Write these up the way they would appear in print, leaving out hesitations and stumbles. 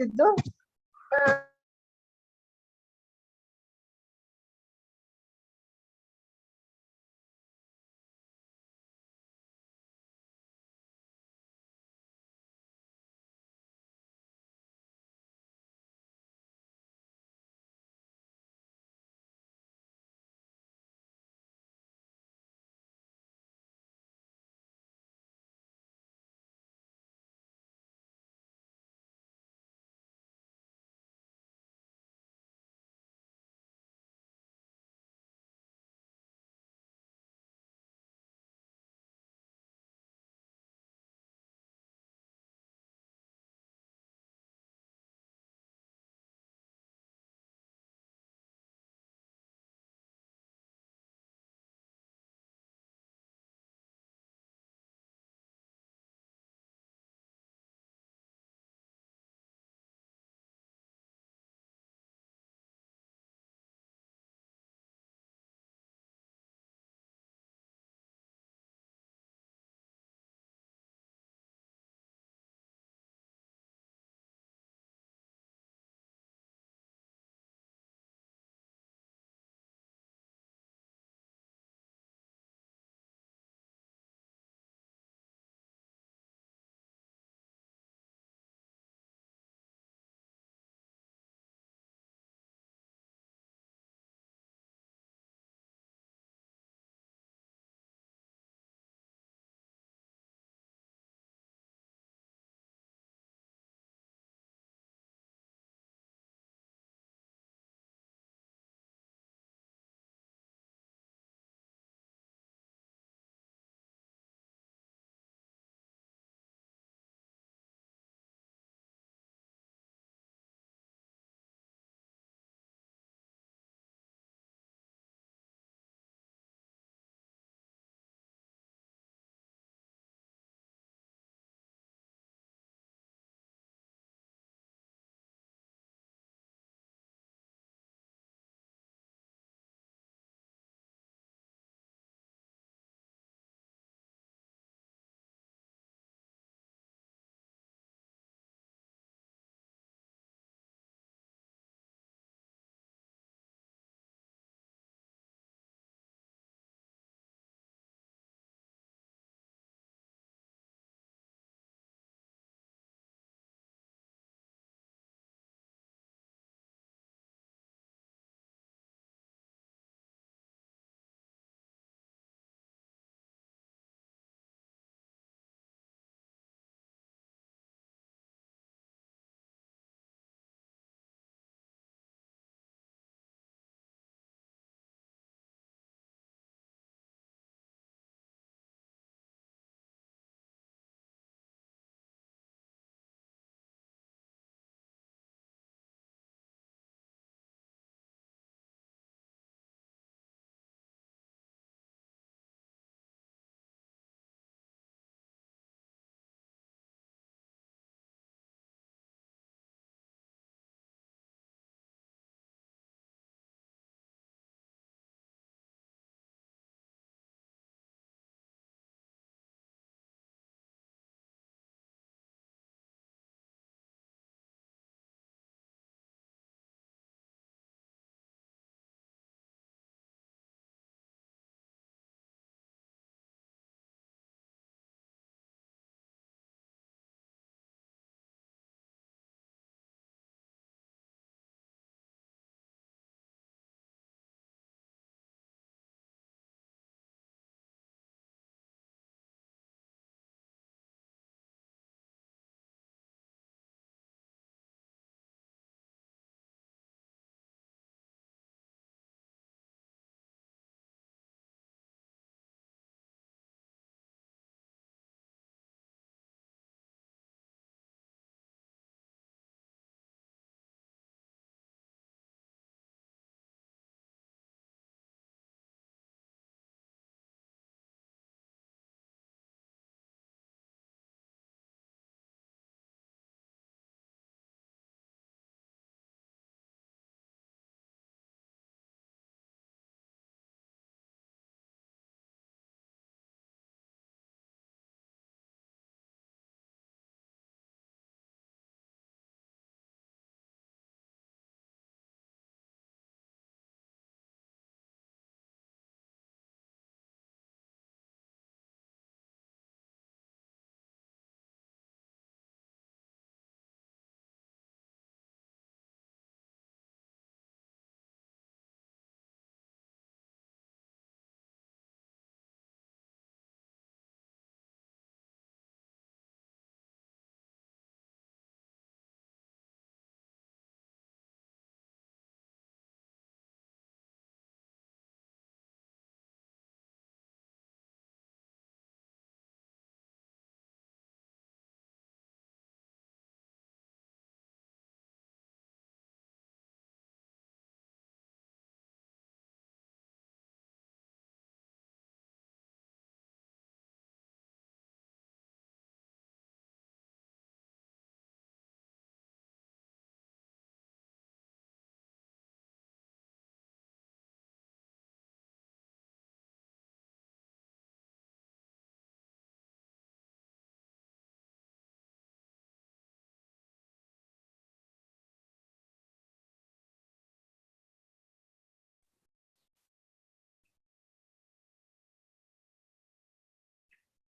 gitu.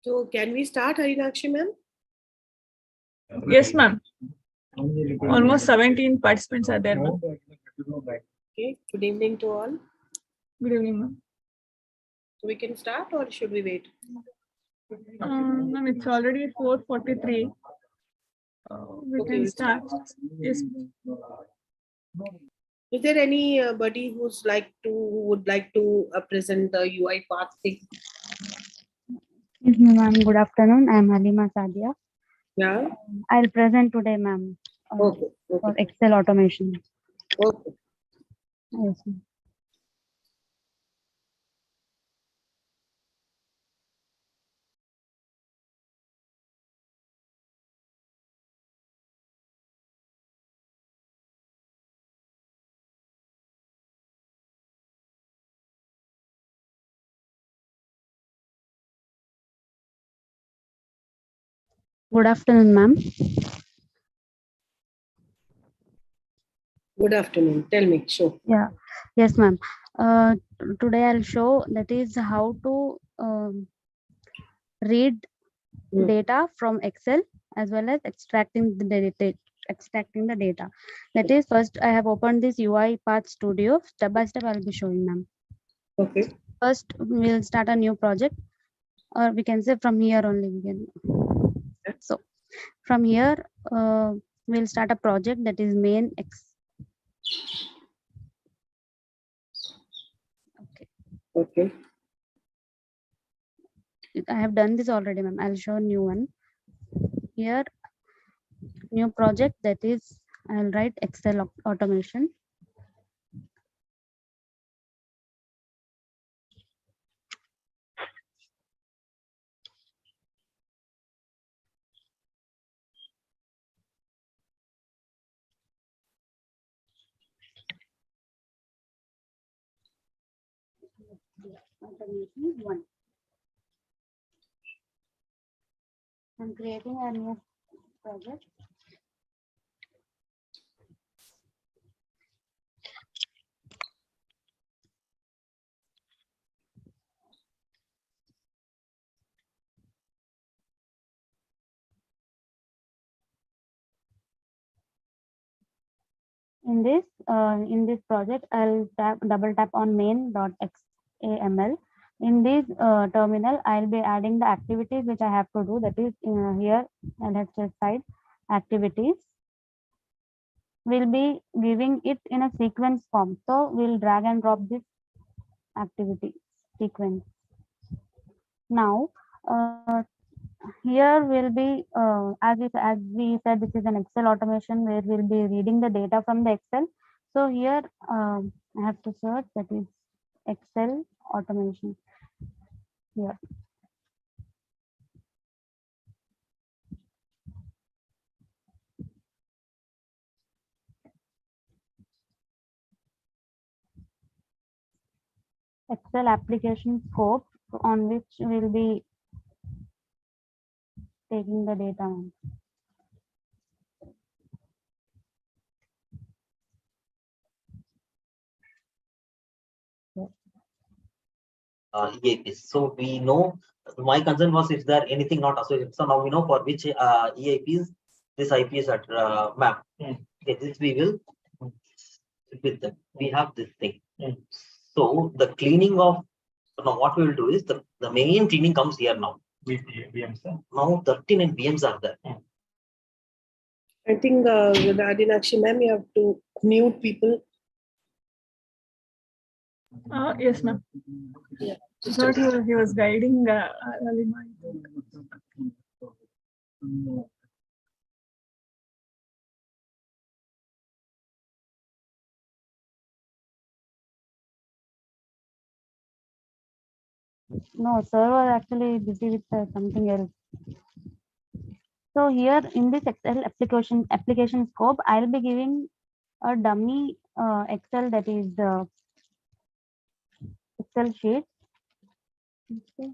So can we start, Harinakshi ma'am? Yes, ma'am. Almost 17 participants are there, ma'am. Okay. Good evening to all. Good evening, ma'am. So we can start or should we wait? Ma'am, it's already 4:43. We can start. Yes. Is there anybody who would like to present the UI path thing? Yes, ma'am. Good afternoon. I am Halima Sadia. Yeah. I'll present today, ma'am, Okay. for Excel automation. Okay. Yes, ma'am. Good afternoon, ma'am. Good afternoon. Tell me. Show. Yeah. Yes, ma'am. Today I'll show that is how to read data from Excel as well as extracting the data. That is, first I have opened this UI Path Studio. Step by step, I'll be showing, ma'am. Okay. First, we'll start a new project, or we can say from here only we can. So from here, we'll start a project that is main X. Okay. Okay. I have done this already, ma'am. I'll show new one. Here, new project, that is, I'll write Excel automation. Automation 1. I'm creating a new project. In this project, I'll double tap on main.xaml. In this terminal, I'll be adding the activities which I have to do. That is here, and let's just side activities. We'll be giving it in a sequence form. So we'll drag and drop this activity sequence. Now, here will be as we said, this is an Excel automation where we'll be reading the data from the Excel. So here I have to search, that is Excel automation here. Excel application scope on which we'll be taking the data on. EAPs. So we know, my concern was if there anything not associated. So now we know for which EAPs this IP is at map. Okay, this we will with them. We have this thing. So the cleaning of now what we will do is the main cleaning comes here now. With VMs. Now 39 VMs are there. I think with Adinakshi ma'am, you have to mute people. Yes, ma'am. Yeah. I thought he was guiding Halima. No, sir was actually busy with something else. So here in this Excel application scope, I'll be giving a dummy Excel, that is Excel sheet. Okay.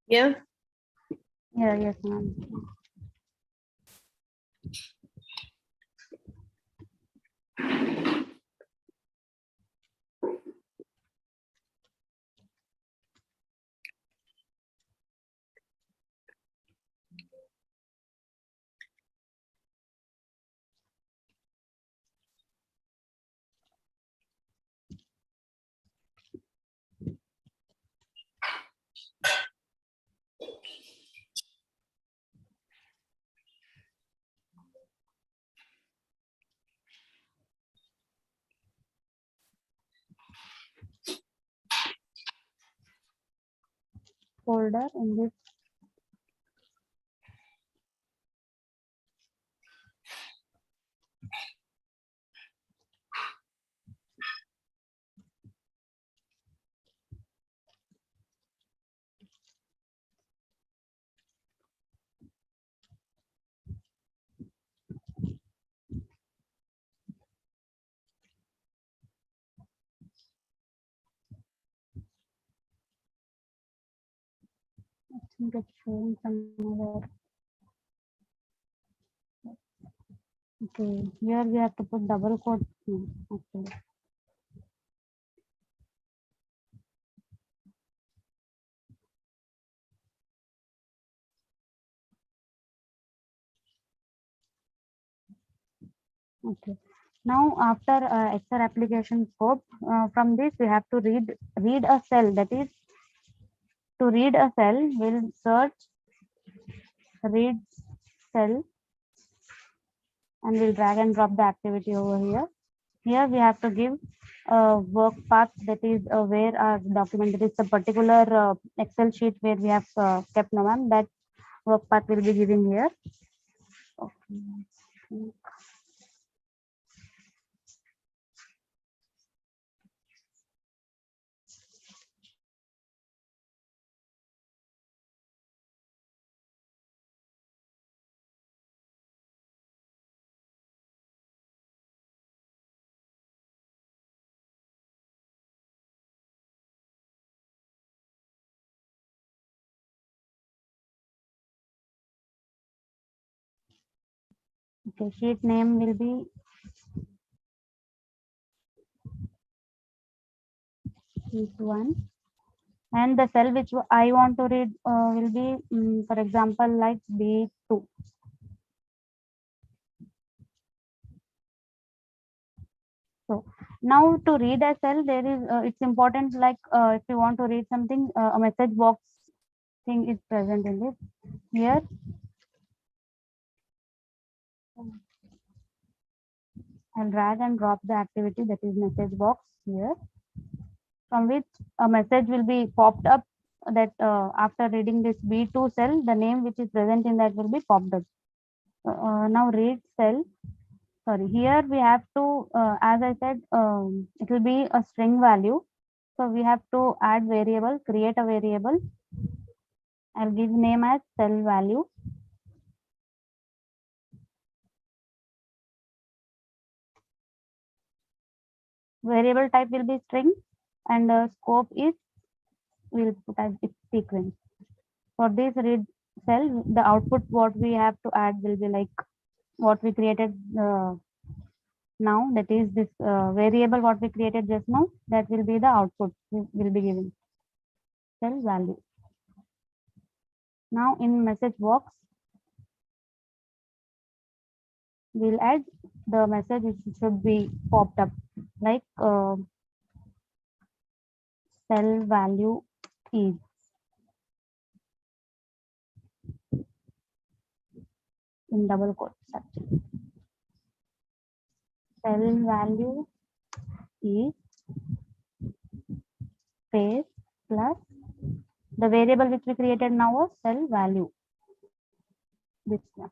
Yeah. Yeah, yes, ma'am. Folder in this. I think it's showing somewhere. Okay, here we have to put double quotes. Okay. Okay. Now after Excel application scope, from this we have to read a cell. That is, to read a cell, we'll search read cell and we'll drag and drop the activity over here. Here we have to give a work path, that is where our document, that is the particular Excel sheet where we have kept no ma'am, that work path will be given here. Okay. Okay, sheet name will be sheet 1, and the cell which I want to read will be, for example, like B2. So now to read a cell, there is it's important, like if you want to read something, a message box thing is present in this. Here I'll drag and drop the activity, that is message box here, from which a message will be popped up, that after reading this B2 cell, the name which is present in that will be popped up. Now read cell. Sorry, here we have to, as I said, it will be a string value. So we have to add variable, create a variable. I'll give name as cell value. Variable type will be string, and scope is, we'll put as its sequence. For this read cell, the output what we have to add will be like what we created now, that is this variable what we created just now, that will be the output will be given, cell value. Now in message box, we'll add the message which should be popped up, like cell value is, in double quotes actually. Cell value is space plus the variable which we created now was cell value, this one.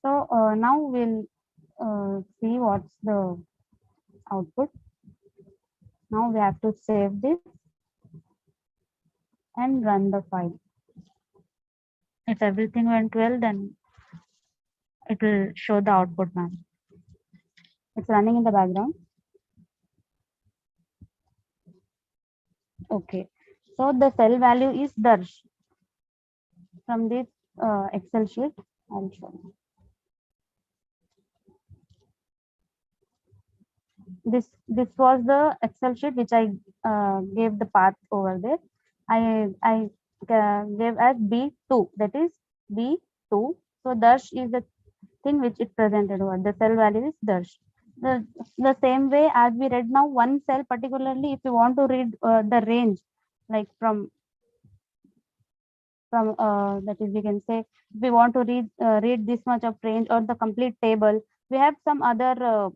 So now we'll see what's the output. Now we have to save this and run the file. If everything went well, then it will show the output, ma'am. It's running in the background. Okay. So the cell value is Darsh. From this Excel sheet, I'll show you. This was the Excel sheet which I gave the path over there. I gave as B2, that is B2. So Darsh is the thing which it presented over. The cell value is Darsh. The same way as we read now, one cell particularly, if you want to read the range, like from that is, we can say, if we want to read this much of range or the complete table, we have some other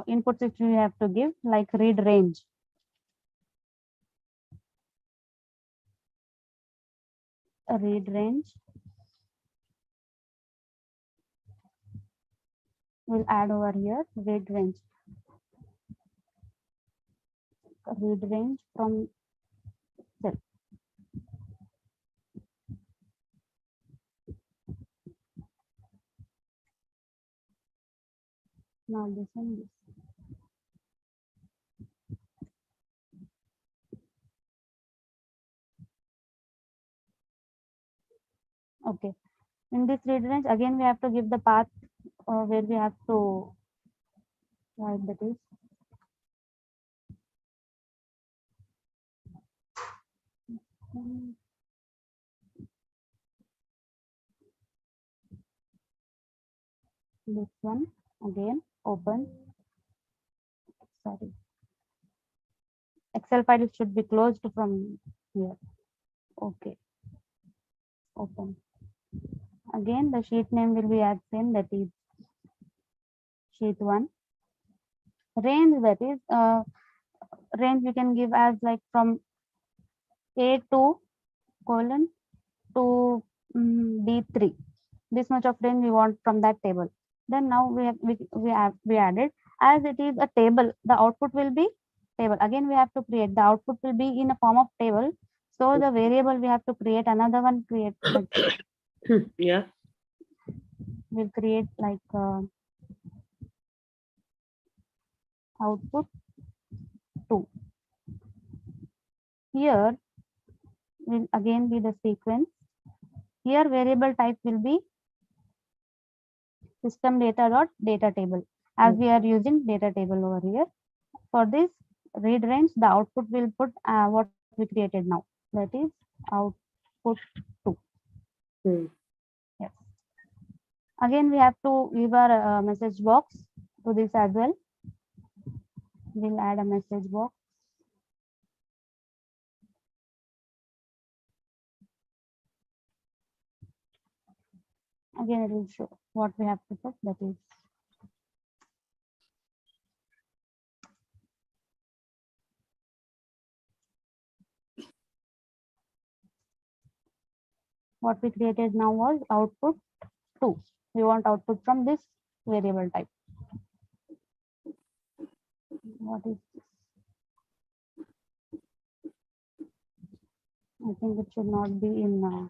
inputs which we have to give, like read range. Read range will add over here. Read range from cell. Now this one, this. Okay. In this read range, again we have to give the path where we have to write, that is this one. Again open, sorry, Excel file should be closed from here. Okay, open. Again the sheet name will be as same, that is sheet 1. Range, that is range we can give as like from A2 colon to D3. This much of range we want from that table. Then now we added, as it is a table, the output will be table. Again we have to create, the output will be in a form of table. So the variable we have to create another one, create like Yeah. we'll create like output 2. Here will again be the sequence. Here variable type will be system data dot data table, as we are using data table over here. For this read range, the output will put what we created now, that is output 2. Hmm. Yes. Again we have to give our message box to this as well. We'll add a message box. Again it will show what we have to put, that is what we created now was output 2. We want output from this variable type. What is this? I think it should not be in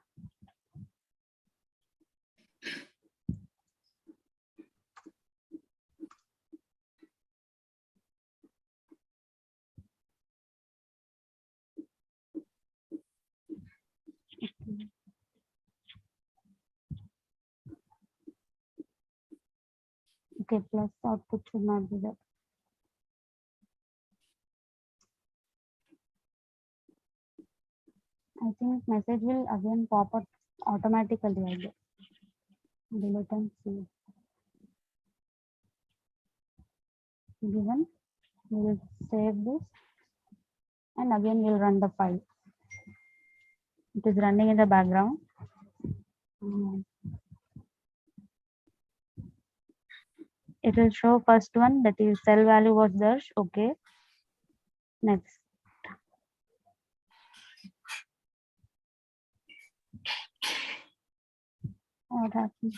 okay, plus output should not be there. I think message will again pop up automatically, I guess. Delete and see. Given, we will save this and again we'll run the file. It is running in the background. It will show first one, that is cell value was there. Okay. Next. What happened?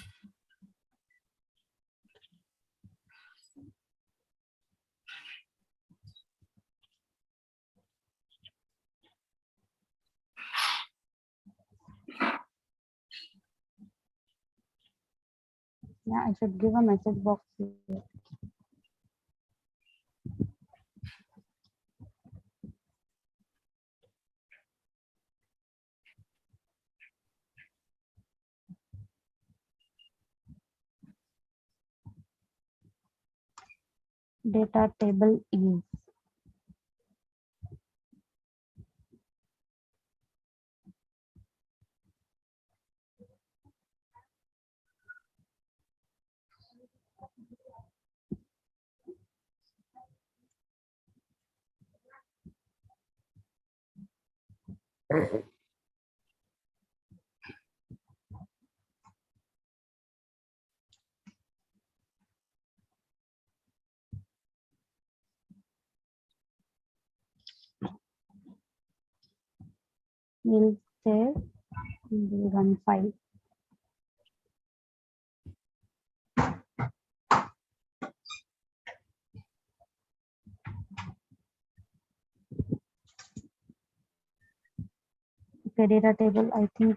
Yeah, I should give a message box here. Data table is. We'll save and we'll run file. Okay, data table, I think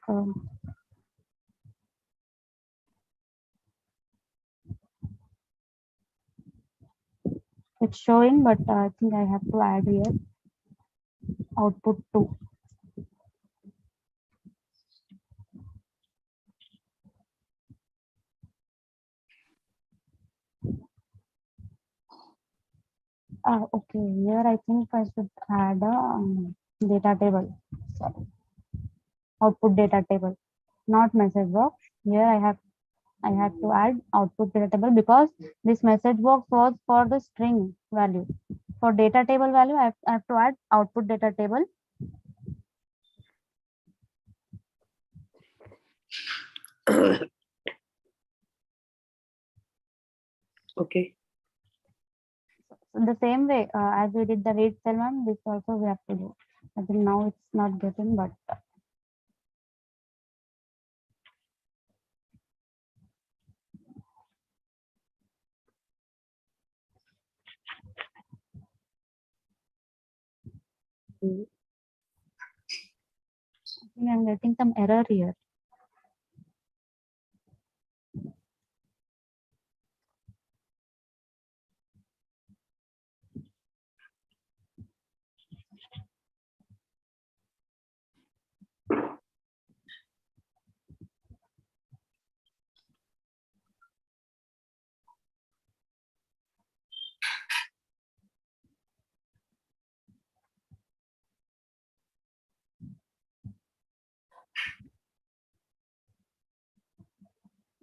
it's showing, but I think I have to add here output 2. Okay, here I think I should add a data table. Sorry. Output data table, not message box. Here I have to add output data table because this message box was for the string value. For data table value, I have to add output data table. Okay. In the same way as we did the read cell one, this also we have to do. I think now it's not getting, but Mm. I think I'm getting some error here.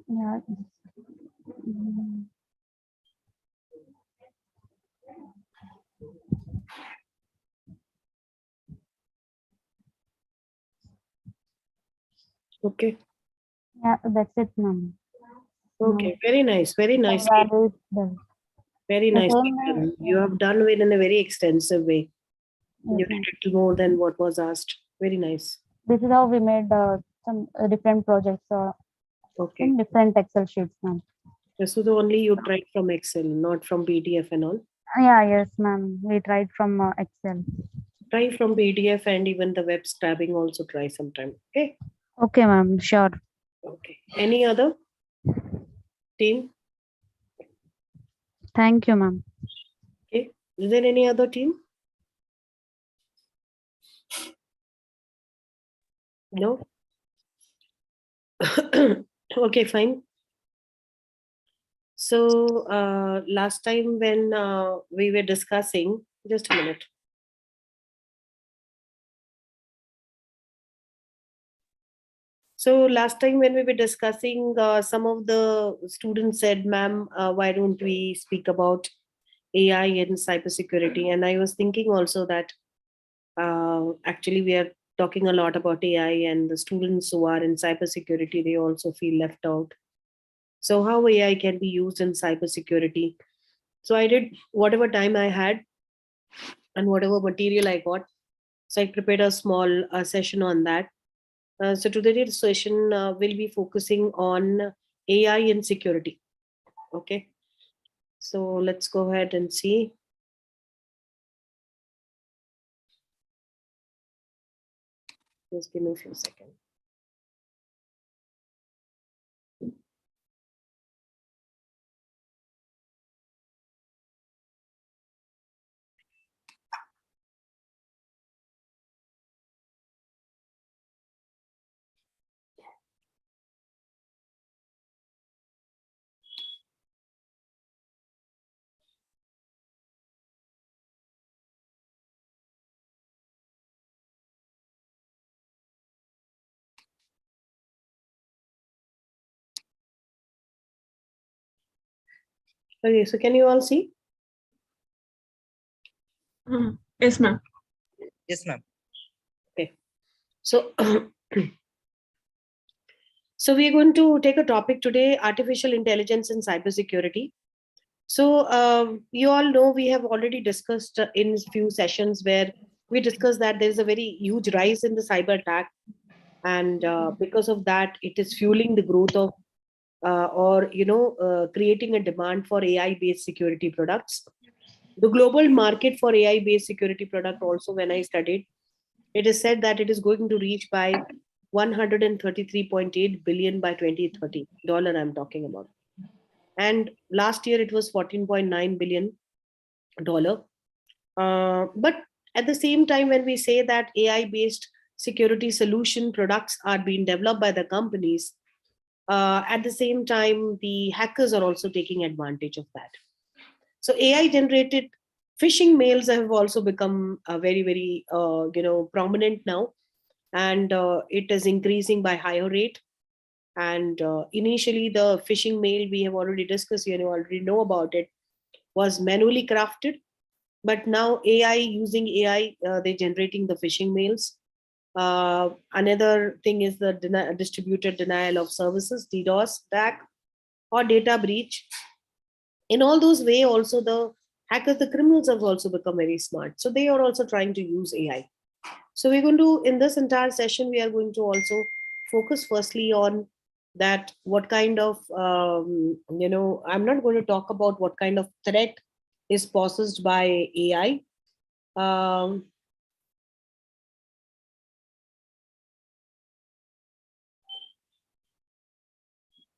Yeah. Mm, Okay. yeah, that's it, ma'am. Okay. Very nice. Very The nice. value is done. Very The nicely same way, done. You have done it in a very extensive way. yes, You ma'am. did it more than what was asked. Very nice. This is how we made some different projects Okay. in different Excel sheets, ma'am. So the only you tried from Excel, not from PDF and all. Yeah, yes, ma'am. We tried from Excel. Try from PDF and even the web scrapping also try sometime. Okay. Okay, ma'am. Sure. Okay. Any other team? Thank you, ma'am. Okay. Is there any other team? No. Okay, fine. So last time when we were discussing, just a minute. So last time when we were discussing, some of the students said, "Ma'am, why don't we speak about AI and cybersecurity?" And I was thinking also that actually we are talking a lot about AI, and the students who are in cybersecurity, they also feel left out. So how AI can be used in cybersecurity? So I did whatever time I had and whatever material I got. So I prepared a small session on that. So today's session will be focusing on AI and security. Okay. So let's go ahead and see. Just give me a few seconds. Okay, so can you all see? Yes, ma'am. Yes, ma'am. Okay. So, so we are going to take a topic today, artificial intelligence and cybersecurity. So you all know we have already discussed in few sessions where we discussed that there is a very huge rise in the cyber attack, and because of that, it is fueling the growth of creating a demand for AI-based security products. The global market for AI-based security product also, when I studied, it is said that it is going to reach by 133.8 billion by 2030 dollar. I'm talking about, and last year it was 14.9 billion dollar. But at the same time, when we say that AI based security solution products are being developed by the companies, at the same time, the hackers are also taking advantage of that. So AI generated phishing mails have also become very, very, prominent now, and it is increasing by higher rate. And initially, the phishing mail we have already discussed, you already know about it, was manually crafted, but now AI, using AI, they're generating the phishing mails. Another thing is the distributed denial of services, DDoS attack, or data breach. In all those way, also the hackers, the criminals have also become very smart. So they are also trying to use AI. So we're going to, in this entire session, we are going to also focus firstly on that what kind of, I'm not going to talk about what kind of threat is posed by AI. Um,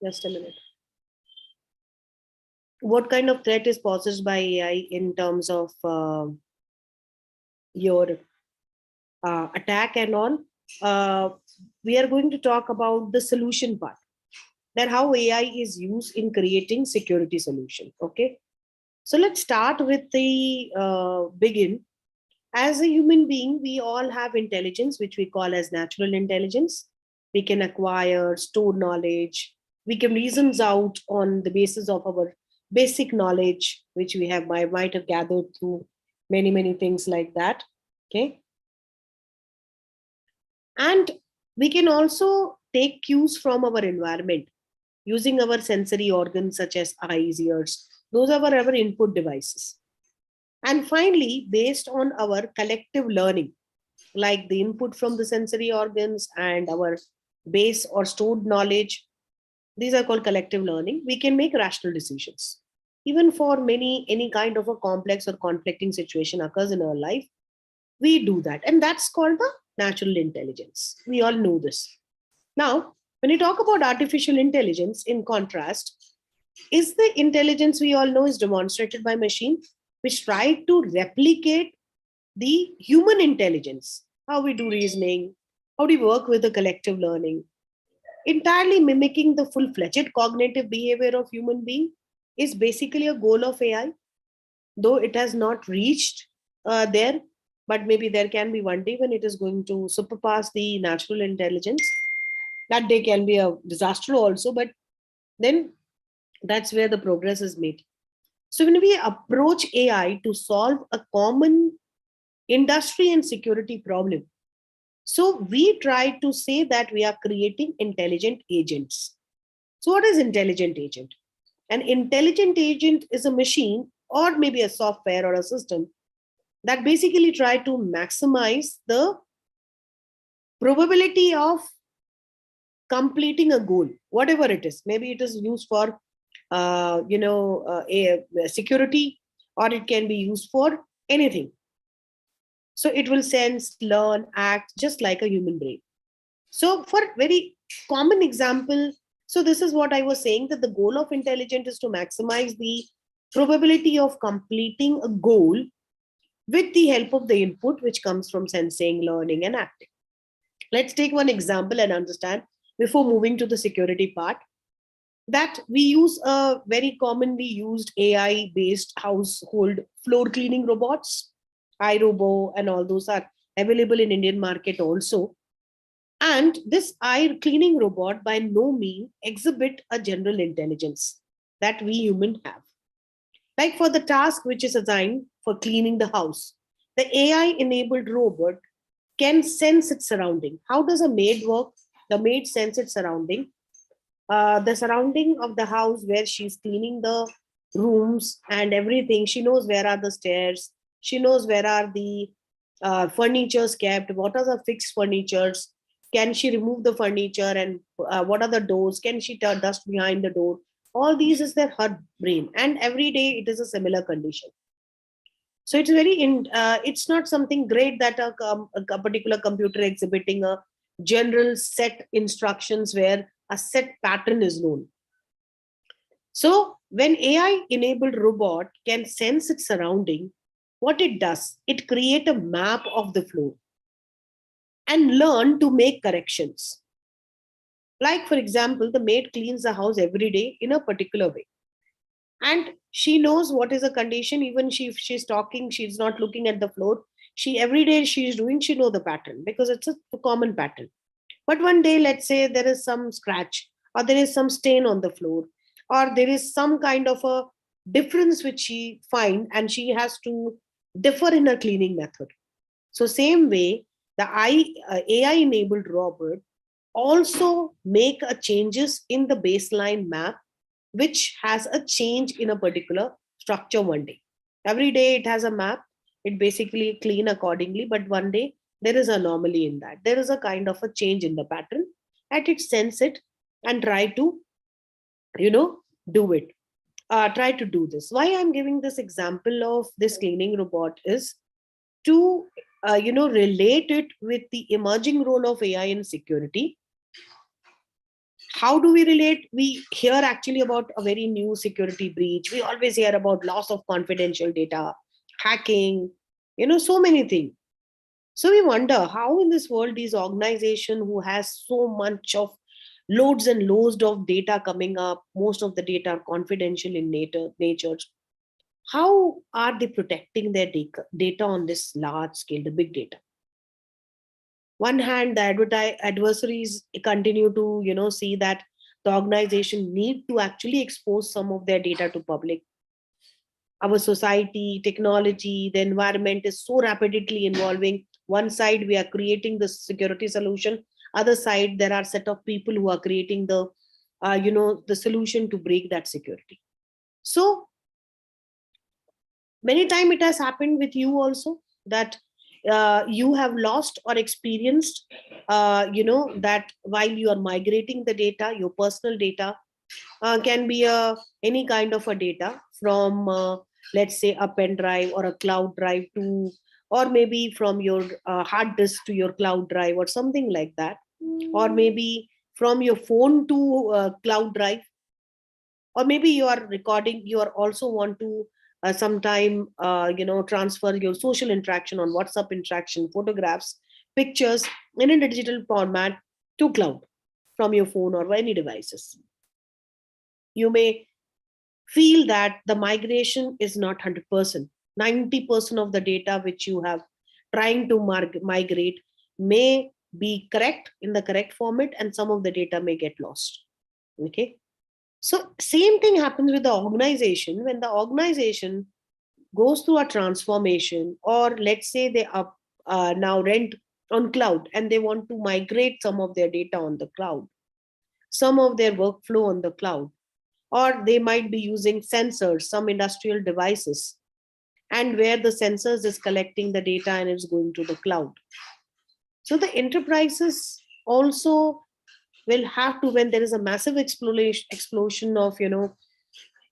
just a minute. What kind of threat is posed by AI in terms of your attack and all? We are going to talk about the solution part, that how AI is used in creating security solution. Okay, so let's start with the begin. As a human being, we all have intelligence, which we call as natural intelligence. We can acquire, store knowledge. We can reasons out on the basis of our basic knowledge, which we have might have gathered through many things like that. Okay, and we can also take cues from our environment using our sensory organs such as eyes, ears. Those are our input devices. And finally, based on our collective learning, like the input from the sensory organs and our base or stored knowledge, these are called collective learning, we can make rational decisions. Even for any kind of a complex or conflicting situation occurs in our life, we do that. And that's called the natural intelligence. We all know this. Now, when you talk about artificial intelligence, in contrast, is the intelligence we all know is demonstrated by machine, which try to replicate the human intelligence, how we do reasoning, how we work with the collective learning, entirely mimicking the full-fledged cognitive behavior of human being is basically a goal of AI, though it has not reached there, but maybe there can be one day when it is going to surpass the natural intelligence. That day can be a disaster also, but then that's where the progress is made. So when we approach AI to solve a common industry and security problem, so we try to say that we are creating intelligent agents. So what is intelligent agent? An intelligent agent is a machine or maybe a software or a system that basically try to maximize the probability of completing a goal, whatever it is. Maybe it is used for a security, or it can be used for anything. So it will sense, learn, act just like a human brain. So for very common example, so this is what I was saying, that the goal of intelligence is to maximize the probability of completing a goal with the help of the input which comes from sensing, learning, and acting. Let's take one example and understand before moving to the security part, that we use a very commonly used AI based household floor cleaning robots, iRobo, and all those are available in Indian market also. And this eye cleaning robot by no means exhibit a general intelligence that we human have. Like for the task which is assigned for cleaning the house, the AI enabled robot can sense its surrounding. How does a maid work? The maid sense its surrounding. The surrounding of the house where she's cleaning the rooms and everything. She knows where are the stairs. She knows where are the furnitures kept. What are the fixed furnitures? Can she remove the furniture and what are the doors? Can she dust behind the door? All these is their her brain, and every day it is a similar condition. So it's it's not something great that a particular computer exhibiting a general set instructions where a set pattern is known. So when AI enabled robot can sense its surrounding, what it does, it create a map of the floor and learn to make corrections. Like for example, the maid cleans the house every day in a particular way, and she knows what is a condition. Even if she's talking, she's not looking at the floor. She every day she's doing, she know the pattern because it's a common pattern. But one day, let's say there is some scratch, or there is some stain on the floor, or there is some kind of a difference which she find, and she has to differ in her cleaning method. So same way, the AI enabled robot also make a changes in the baseline map, which has a change in a particular structure one day. Every day it has a map, it basically clean accordingly, but one day there is an anomaly in that. There is a kind of a change in the pattern, and it sense it and try to, you know, do it. Try to do this. Why I'm giving this example of this cleaning robot is to, relate it with the emerging role of AI in security. How do we relate? We hear actually about a very new security breach. We always hear about loss of confidential data, hacking, so many things. So we wonder how in this world these organization who has so much of loads and loads of data coming up, most of the data are confidential in nature. How are they protecting their data on this large scale, the big data? One hand, the adversaries continue to see that the organization need to actually expose some of their data to public. Our society, technology, the environment is so rapidly evolving. One side we are creating the security solution, other side there are set of people who are creating the solution to break that security. So many times it has happened with you also that you have lost or experienced that while you are migrating the data, your personal data can be any kind of a data from let's say a pen drive or a cloud drive to, or maybe from your hard disk to your cloud drive or something like that, or maybe from your phone to cloud drive, or maybe you are recording, you are also want to sometime transfer your social interaction on WhatsApp interaction, photographs, pictures in a digital format to cloud from your phone or any devices. You may feel that the migration is not 100%. 90% of the data which you have trying to migrate may be correct in the correct format, and some of the data may get lost. Okay. So same thing happens with the organization. When the organization goes through a transformation, or let's say they are now rent on cloud and they want to migrate some of their data on the cloud, some of their workflow on the cloud, or they might be using sensors, some industrial devices, and where the sensors is collecting the data and it's going to the cloud. So the enterprises also will have to, when there is a massive explosion of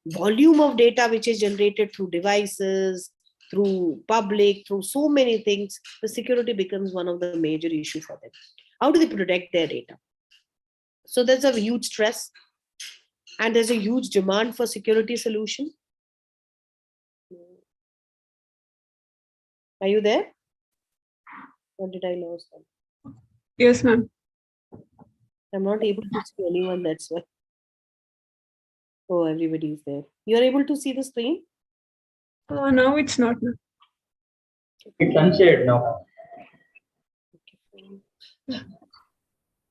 volume of data which is generated through devices, through public, through so many things, the security becomes one of the major issue for them. How do they protect their data? So there's a huge stress, and there's a huge demand for security solution. Are you there, or did I lose them? Yes, ma'am. I'm not able to see anyone, that's why. Oh, everybody is there. You're able to see the screen? Now it's not, ma'am. It's unshaded now.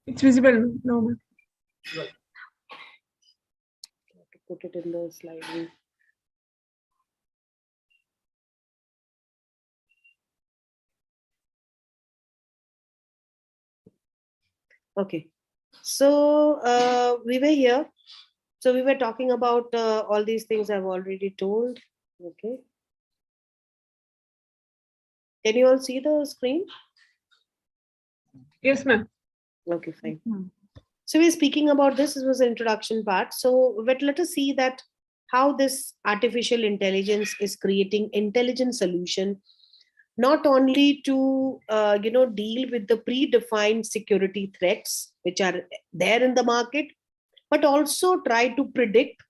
It's visible now, ma'am. To put it in the slide view. Okay. So we were here. So we were talking about all these things I've already told. Okay. Can you all see the screen? Yes, ma'am. Okay, fine. Hmm. So we're speaking about this. This was the introduction part. So but let us see that how this artificial intelligence is creating intelligent solution, not only to deal with the predefined security threats which are there in the market, but also try to predict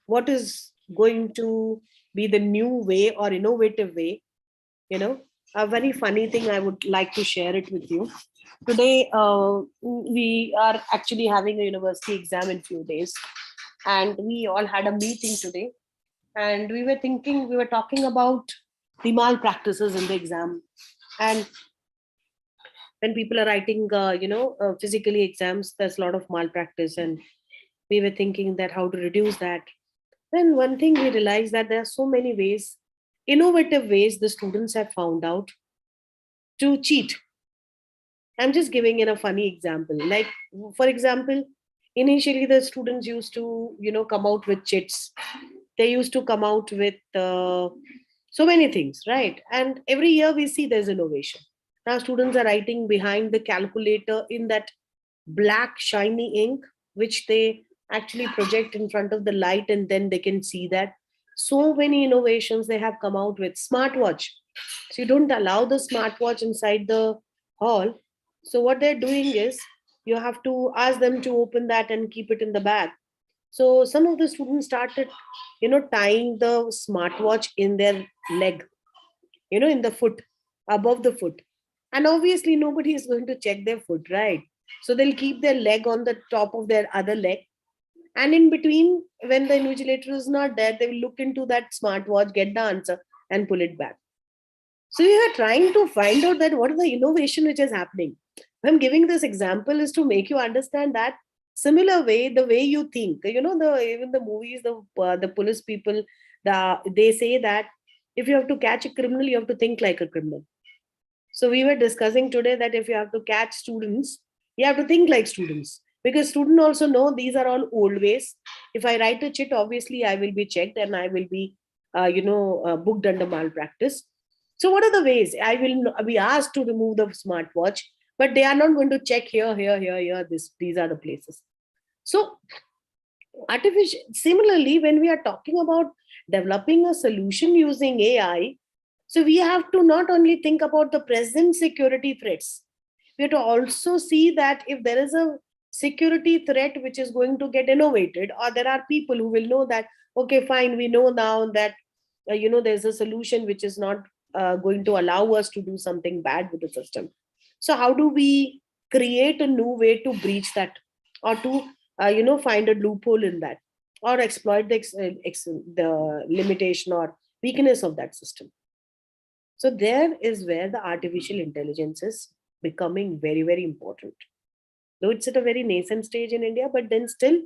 what is going to be the new way or innovative way. You know, a very funny thing, I would like to share it with you. Today we are actually having a university exam in few days, and we all had a meeting today, and we were talking about the malpractices in the exam. And when people are writing physically exams, there's a lot of malpractice, and we were thinking that how to reduce that. Then one thing we realized, that there are so many ways, innovative ways the students have found out to cheat. I'm just giving in a funny example. Like, for example, initially the students used to, come out with chits. They used to come out with so many things, right? And every year we see there's innovation. Now students are writing behind the calculator in that black shiny ink, which they actually project in front of the light, and then they can see that. So many innovations they have come out with. Smartwatch. So you don't allow the smartwatch inside the hall. So what they're doing is, you have to ask them to open that and keep it in the bag. So some of the students started, tying the smartwatch in their leg, in the foot, above the foot. And obviously nobody is going to check their foot, right? So they'll keep their leg on the top of their other leg. And in between, when the invigilator is not there, they will look into that smartwatch, get the answer, and pull it back. So we are trying to find out that what is the innovation which is happening. I'm giving this example is to make you understand that similar way, the way you think, the even the movies, the police people, they say that if you have to catch a criminal, you have to think like a criminal. So we were discussing today that if you have to catch students, you have to think like students, because students also know these are all old ways. If I write a chit, obviously I will be checked and I will be, booked under malpractice. So what are the ways? I will be asked to remove the smartwatch, but they are not going to check here, here, here, here. These are the places. So artificial. Similarly, when we are talking about developing a solution using AI, so we have to not only think about the present security threats, we have to also see that if there is a security threat which is going to get innovated, or there are people who will know that, okay, fine, we know now that there's a solution which is not going to allow us to do something bad with the system. So how do we create a new way to breach that, or to find a loophole in that, or exploit the limitation or weakness of that system? So there is where the artificial intelligence is becoming very, very important. Though it's at a very nascent stage in India, but then still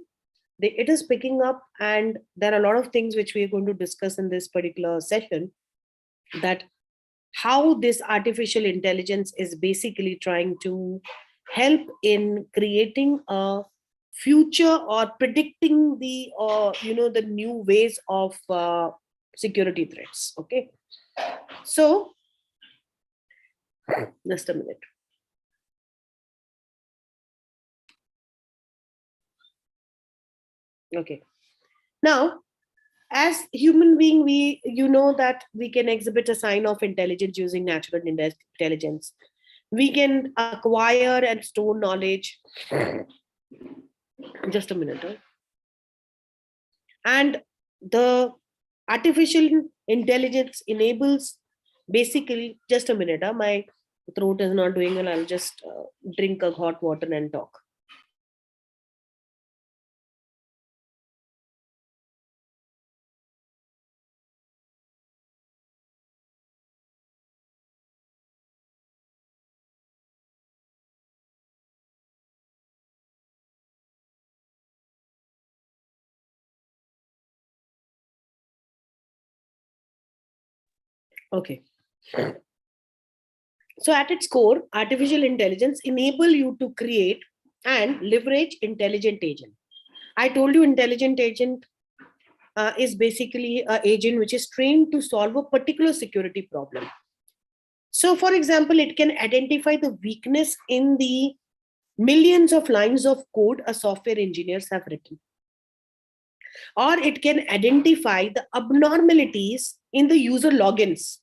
it is picking up, and there are a lot of things which we are going to discuss in this particular session, that how this artificial intelligence is basically trying to help in creating a future, or predicting the new ways of security threats. Okay, so just a minute. Okay, now, as human being, we that we can exhibit a sign of intelligence using natural intelligence. We can acquire and store knowledge. Just a minute. And the artificial intelligence enables, basically, just a minute. My throat is not doing well. I'll just drink a hot water and talk. Okay. So at its core, artificial intelligence enable you to create and leverage intelligent agent. I told you intelligent agent is basically an agent which is trained to solve a particular security problem. So, for example, it can identify the weakness in the millions of lines of code a software engineers have written, or it can identify the abnormalities in the user logins,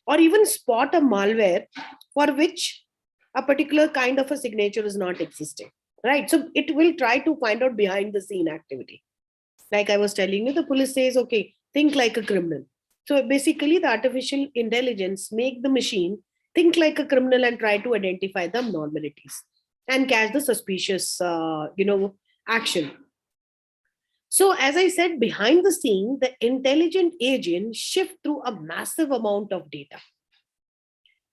or even spot a malware for which a particular kind of a signature is not existing, right? So it will try to find out behind the scene activity. Like I was telling you, the police says, okay, think like a criminal. So basically the artificial intelligence make the machine think like a criminal and try to identify the abnormalities and catch the suspicious action. So as I said, behind the scene, the intelligent agent shift through a massive amount of data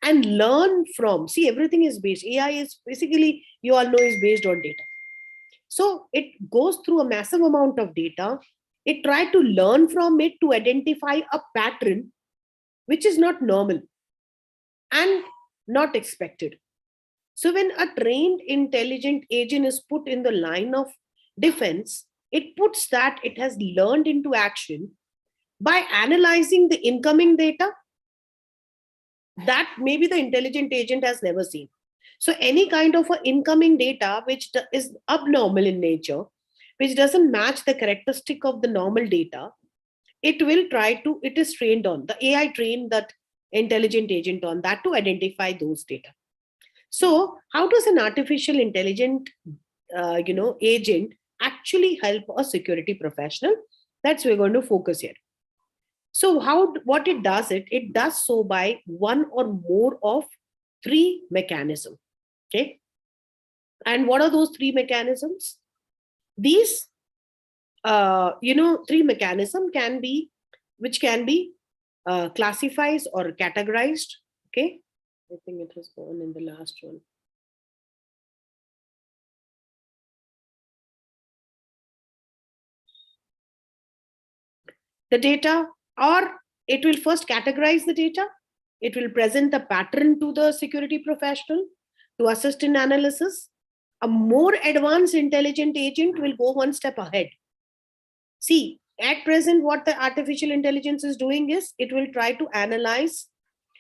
and learn from, see, everything is based, AI is basically, you all know, is based on data. So it goes through a massive amount of data. It tries to learn from it to identify a pattern which is not normal and not expected. So when a trained intelligent agent is put in the line of defense, it puts that it has learned into action by analyzing the incoming data that maybe the intelligent agent has never seen. So any kind of a incoming data which is abnormal in nature, which doesn't match the characteristic of the normal data, it will try to, it is trained on, the AI trained that intelligent agent on that to identify those data. So how does an artificial intelligent agent actually help a security professional? That's we're going to focus here. So what it does so by one or more of three mechanisms. Okay. And what are those three mechanisms? These three mechanisms can be, which can be classified or categorized. Okay. I think it has gone in the last one. The data, or it will first categorize the data. It will present the pattern to the security professional to assist in analysis. A more advanced intelligent agent will go one step ahead. See, at present, what the artificial intelligence is doing is it will try to analyze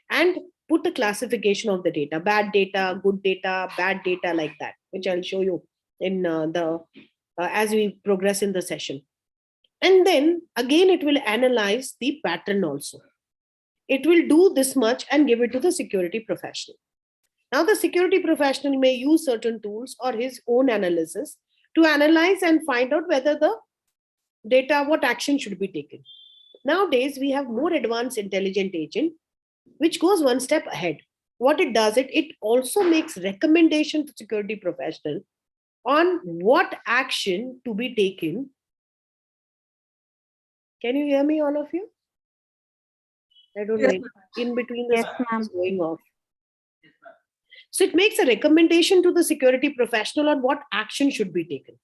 and put a classification of the data, bad data, good data, bad data, like that, which I'll show you in as we progress in the session. And then again, it will analyze the pattern also. It will do this much and give it to the security professional. Now, the security professional may use certain tools or his own analysis to analyze and find out whether the data, what action should be taken. Nowadays, we have more advanced intelligent agent, which goes one step ahead. What it does, it also makes recommendation to security professional on what action to be taken. Can you hear me, all of you? I don't know. In between the Yes, going off. So it makes a recommendation to the security professional on what action should be taken.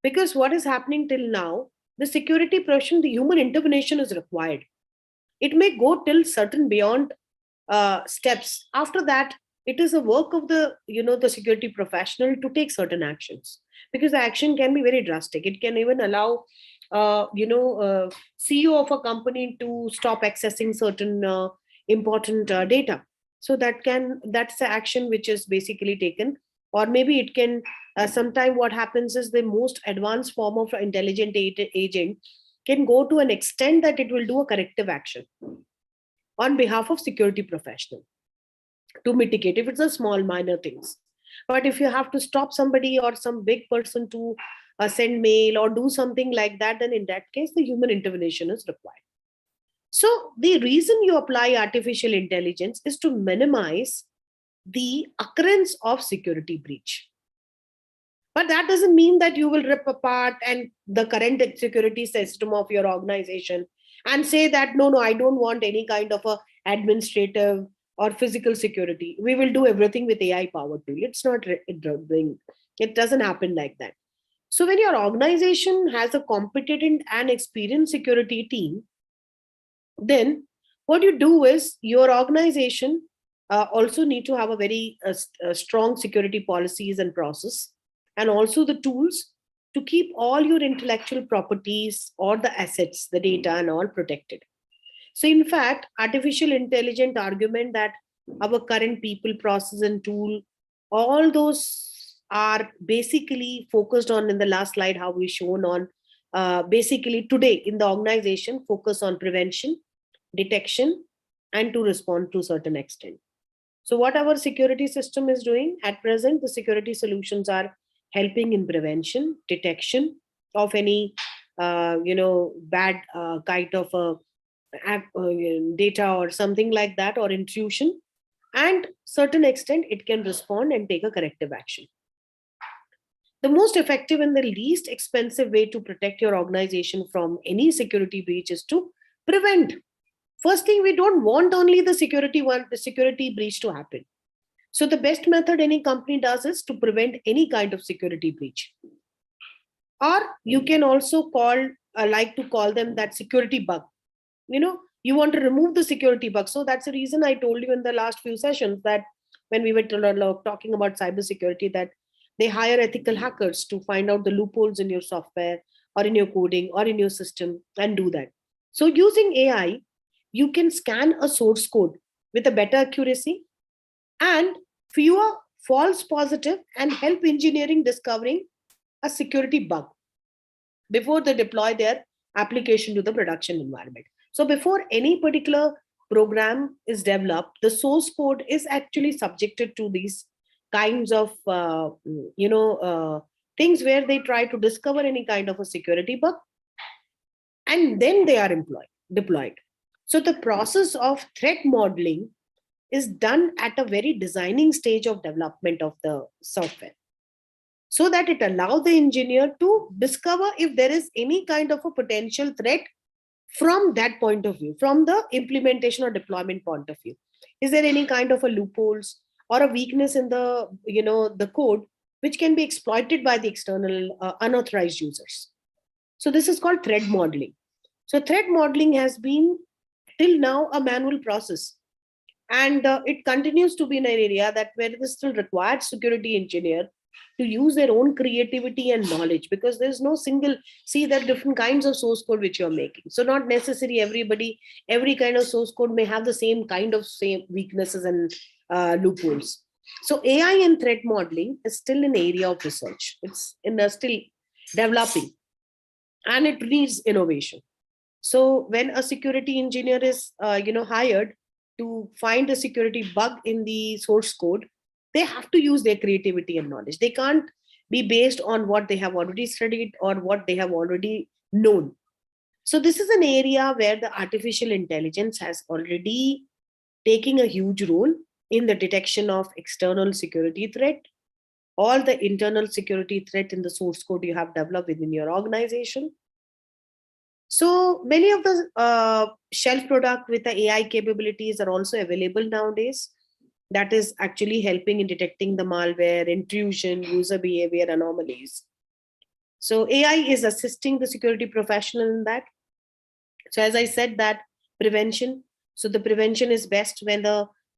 Because what is happening till now, the security profession, the human intervention is required. It may go till certain beyond steps. After that, it is a work of the the security professional to take certain actions, because the action can be very drastic. It can even allow CEO of a company to stop accessing certain important data. So that's the action which is basically taken. Or maybe it can sometime what happens is the most advanced form of intelligent agent can go to an extent that it will do a corrective action on behalf of security professional to mitigate if it's a small minor things. But if you have to stop somebody or some big person to send mail or do something like that, then in that case the human intervention is required. So the reason you apply artificial intelligence is to minimize the occurrence of security breach. But that doesn't mean that you will rip apart and the current security system of your organization and say that no, I don't want any kind of a administrative or physical security. We will do everything with AI powered tool. It's not doing. It doesn't happen like that. So when your organization has a competent and experienced security team, then what you do is your organization also need to have a very strong security policies and process. and also the tools to keep all your intellectual properties or the assets, the data and all protected. So in fact, artificial intelligence argument that our current people, process and tool, all those are basically focused on, in the last slide how we shown on, basically today in the organization focus on prevention, detection, and to respond to a certain extent. So what our security system is doing at present, the security solutions are helping in prevention, detection of any bad kind of data or something like that, or intrusion, and certain extent it can respond and take a corrective action. The most effective and the least expensive way to protect your organization from any security breach is to prevent. First thing, we don't want only the security breach to happen. So the best method any company does is to prevent any kind of security breach. Or you can also like to call them that security bug. You want to remove the security bug. So that's the reason I told you in the last few sessions that when we were talking about cybersecurity, that they hire ethical hackers to find out the loopholes in your software or in your coding or in your system and do that. So using AI, you can scan a source code with a better accuracy and fewer false positive, and help engineering discovering a security bug before they deploy their application to the production environment. So before any particular program is developed, the source code is actually subjected to these kinds of things where they try to discover any kind of a security bug, and then they are deployed. So the process of threat modeling is done at a very designing stage of development of the software, so that it allows the engineer to discover if there is any kind of a potential threat from that point of view, from the implementation or deployment point of view. Is there any kind of a loopholes or a weakness in the code which can be exploited by the external unauthorized users? So this is called threat modeling. So threat modeling has been till now a manual process, and it continues to be an area that where it is still required security engineer to use their own creativity and knowledge, because there's no single, see, there are different kinds of source code which you're making. So not necessary every kind of source code may have the same weaknesses and loopholes. So AI and threat modeling is still an area of research. It's still developing, and it needs innovation. So when a security engineer is hired to find a security bug in the source code, they have to use their creativity and knowledge. They can't be based on what they have already studied or what they have already known. So this is an area where the artificial intelligence has already taken a huge role in the detection of external security threat, all the internal security threat in the source code you have developed within your organization. So many of the shelf product with the AI capabilities are also available nowadays. That is actually helping in detecting the malware, intrusion, user behavior anomalies. So AI is assisting the security professional in that. So as I said, that prevention. So the prevention is best when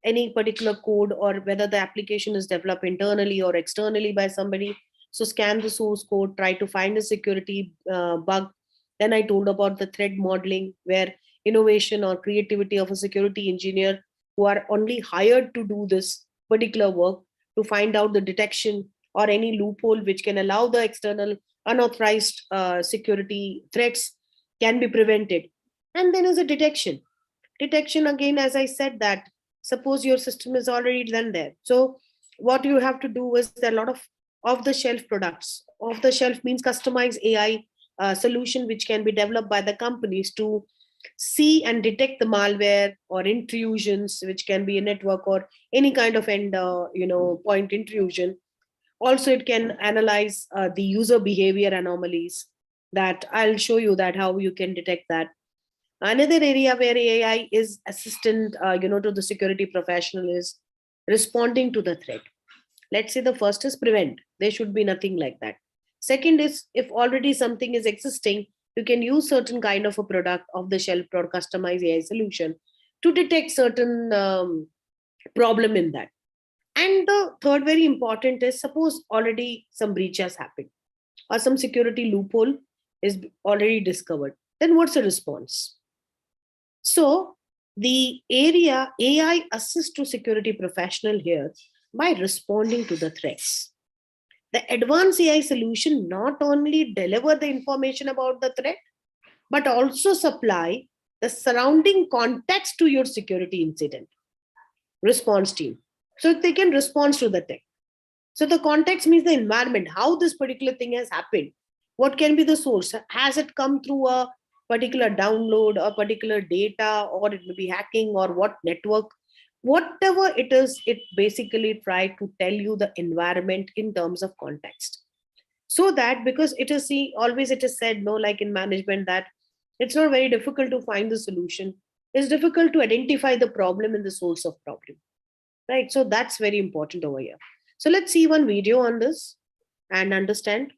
any particular code or whether the application is developed internally or externally by somebody. So scan the source code, try to find a security bug. Then I told about the threat modeling, where innovation or creativity of a security engineer who are only hired to do this particular work to find out the detection or any loophole which can allow the external unauthorized security threats can be prevented. And then is a detection. Detection, again, as I said, that suppose your system is already done there. So what you have to do is there are a lot of off-the-shelf products. Off-the-shelf means customized AI solution which can be developed by the companies to see and detect the malware or intrusions, which can be a network or any kind of end point intrusion. Also it can analyze the user behavior anomalies, that I'll show you that how you can detect that. Another area where AI is assistant to the security professional is responding to the threat. Let's say the first is prevent. There should be nothing like that. Second is, if already something is existing, you can use certain kind of a product off the shelf or customized AI solution to detect certain problem in that. And the third very important is, suppose already some breach has happened or some security loophole is already discovered, then what's the response? So the area AI assists to security professional here by responding to the threats. The advanced AI solution not only deliver the information about the threat, but also supply the surrounding context to your security incident response team. So they can respond to the thing. So the context means the environment, how this particular thing has happened. What can be the source? Has it come through a particular download or particular data, or it may be hacking, or what network? Whatever it is, it basically try to tell you the environment in terms of context. So that, because it is, see, always it is said, no, like in management, that it's not very difficult to find the solution. It's difficult to identify the problem and the source of problem. Right. So that's very important over here. So let's see one video on this and understand.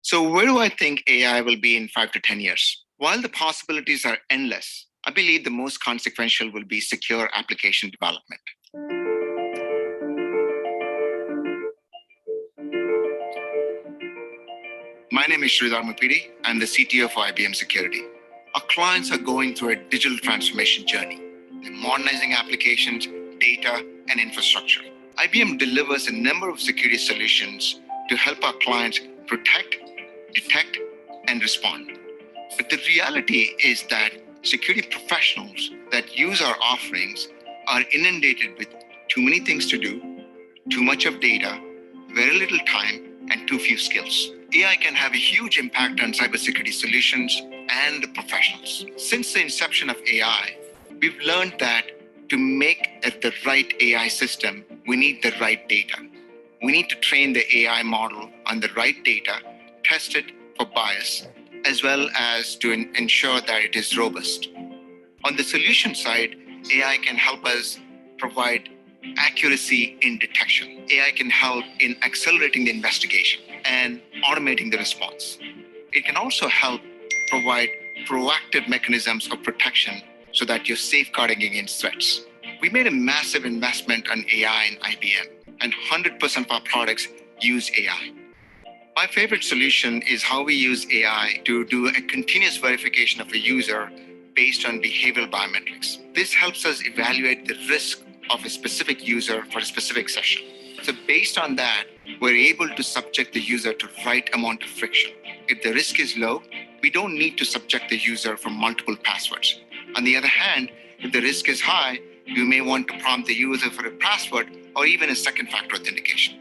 So where do I think AI will be in 5 to 10 years? While the possibilities are endless, I believe the most consequential will be secure application development. My name is Sridhar Mupidi. I'm the CTO for IBM Security. Our clients are going through a digital transformation journey. They're modernizing applications, data, and infrastructure. IBM delivers a number of security solutions to help our clients protect, detect, and respond. But the reality is that security professionals that use our offerings are inundated with too many things to do, too much of data, very little time, and too few skills. AI can have a huge impact on cybersecurity solutions and the professionals. Since the inception of AI, we've learned that to make the right AI system, we need the right data. We need to train the AI model on the right data, test it for bias, as well as to ensure that it is robust. On the solution side, AI can help us provide accuracy in detection. AI can help in accelerating the investigation and automating the response. It can also help provide proactive mechanisms of protection so that you're safeguarding against threats. We made a massive investment on AI in IBM, and 100% of our products use AI. My favorite solution is how we use AI to do a continuous verification of a user based on behavioral biometrics. This helps us evaluate the risk of a specific user for a specific session. So based on that, we're able to subject the user to the right amount of friction. If the risk is low, we don't need to subject the user for multiple passwords. On the other hand, if the risk is high, you may want to prompt the user for a password or even a second factor authentication.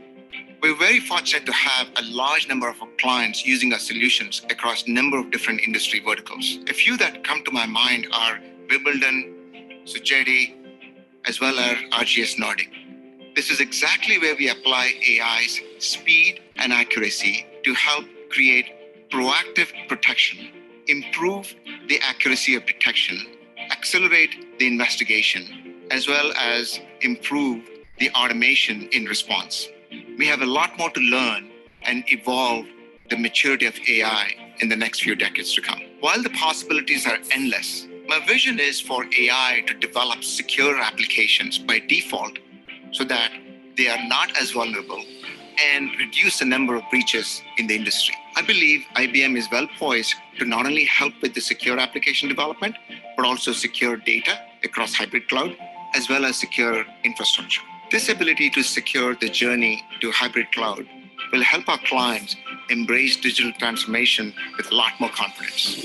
We're very fortunate to have a large number of our clients using our solutions across a number of different industry verticals. A few that come to my mind are Wimbledon, Sujeti, as well as RGS Nordic. This is exactly where we apply AI's speed and accuracy to help create proactive protection, improve the accuracy of detection, accelerate the investigation, as well as improve the automation in response. We have a lot more to learn and evolve the maturity of AI in the next few decades to come. While the possibilities are endless, my vision is for AI to develop secure applications by default so that they are not as vulnerable and reduce the number of breaches in the industry. I believe IBM is well poised to not only help with the secure application development, but also secure data across hybrid cloud, as well as secure infrastructure. This ability to secure the journey to hybrid cloud will help our clients embrace digital transformation with a lot more confidence.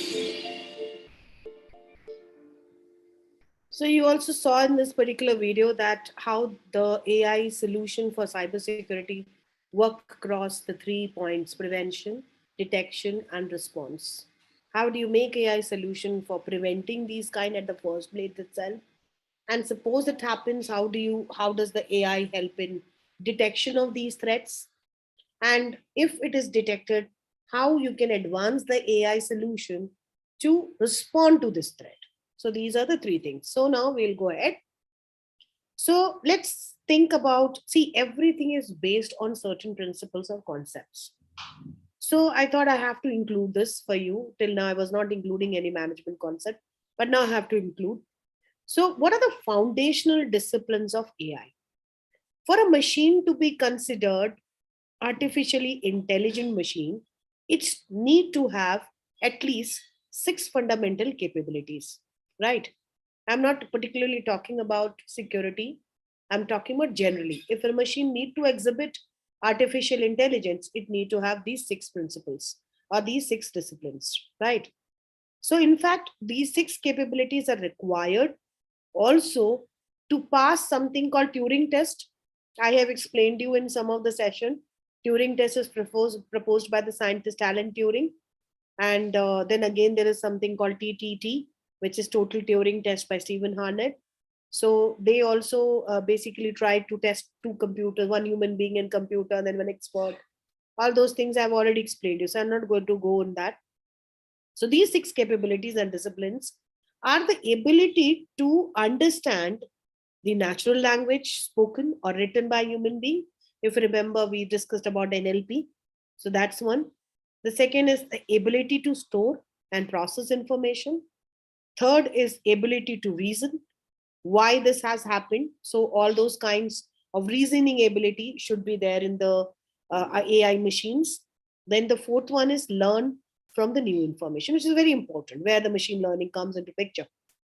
So you also saw in this particular video that how the AI solution for cybersecurity work across the 3 points: prevention, detection, and response. How do you make AI solution for preventing these kind at the first place itself? And suppose it happens, how does the AI help in detection of these threats? And if it is detected, how you can advance the AI solution to respond to this threat? So these are the 3 things. So now we'll go ahead. So let's think about, see, everything is based on certain principles or concepts. So I thought I have to include this for you. Till now, I was not including any management concept, but now I have to include. So what are the foundational disciplines of AI? For a machine to be considered artificially intelligent machine, it's need to have at least 6 fundamental capabilities, right? I'm not particularly talking about security. I'm talking about generally. If a machine need to exhibit artificial intelligence, it need to have these 6 principles or these 6 disciplines, right? So in fact, these 6 capabilities are required also to pass something called Turing test. I have explained you in some of the session. Turing test is proposed by the scientist Alan Turing. And then again, there is something called TTT, which is Total Turing Test by Stephen Harnett. So they also basically try to test 2 computers, one human being and computer, and then one expert. All those things I've already explained you, so I'm not going to go on that. So these 6 capabilities and disciplines are the ability to understand the natural language spoken or written by human being. If you remember, we discussed about NLP. So that's one. The second is the ability to store and process information. Third is ability to reason, why this has happened. So all those kinds of reasoning ability should be there in the AI machines. Then the fourth one is learn from the new information, which is very important, where the machine learning comes into picture.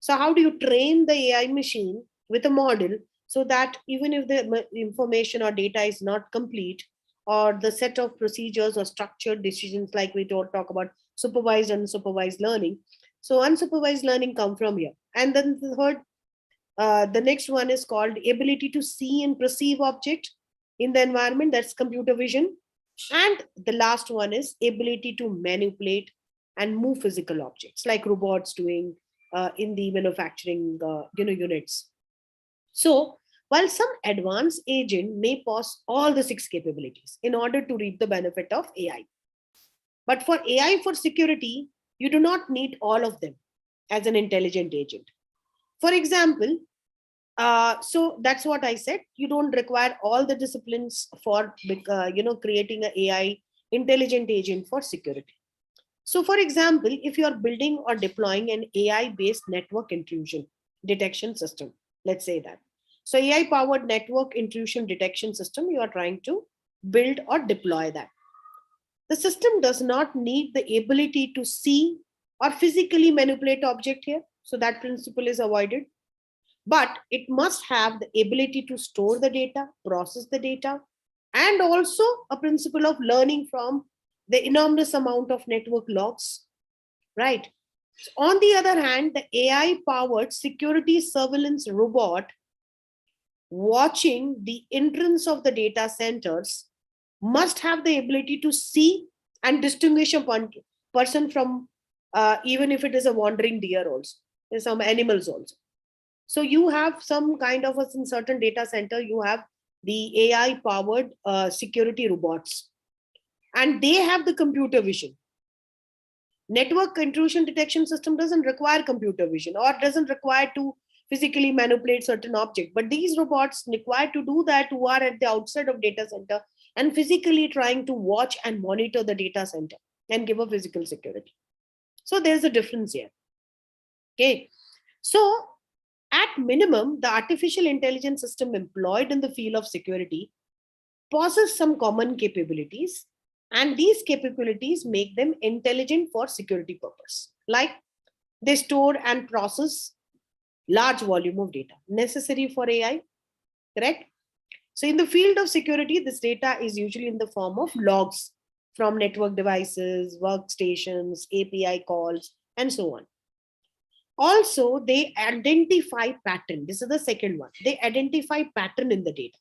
So how do you train the AI machine with a model so that even if the information or data is not complete, or the set of procedures or structured decisions, like we talk about supervised and unsupervised learning. So unsupervised learning come from here. And then the third, the next one is called ability to see and perceive object in the environment. That's computer vision. And the last one is ability to manipulate and move physical objects, like robots doing in the manufacturing units. So while some advanced agent may possess all the 6 capabilities in order to reap the benefit of AI, but for AI for security, you do not need all of them as an intelligent agent. For example, so that's what I said. You don't require all the disciplines for creating an AI intelligent agent for security. So, for example, if you are building or deploying an AI-based network intrusion detection system, let's say that. So, AI-powered network intrusion detection system, you are trying to build or deploy that. The system does not need the ability to see or physically manipulate object here. So that principle is avoided. But it must have the ability to store the data, process the data, and also a principle of learning from the enormous amount of network logs, right? On the other hand, the AI-powered security surveillance robot watching the entrance of the data centers must have the ability to see and distinguish a person from even if it is a wandering deer also. There's some animals also. So you have some kind of in certain data center, you have the AI powered security robots, and they have the computer vision. Network intrusion detection system doesn't require computer vision or doesn't require to physically manipulate certain object, but these robots require to do that, who are at the outside of data center and physically trying to watch and monitor the data center and give a physical security. So there's a difference here. Okay, so at minimum, the artificial intelligence system employed in the field of security possess some common capabilities, and these capabilities make them intelligent for security purpose. Like they store and process large volume of data necessary for AI, correct? So in the field of security, this data is usually in the form of logs from network devices, workstations, API calls, and so on. Also, they identify pattern. This is the second one. They identify pattern in the data.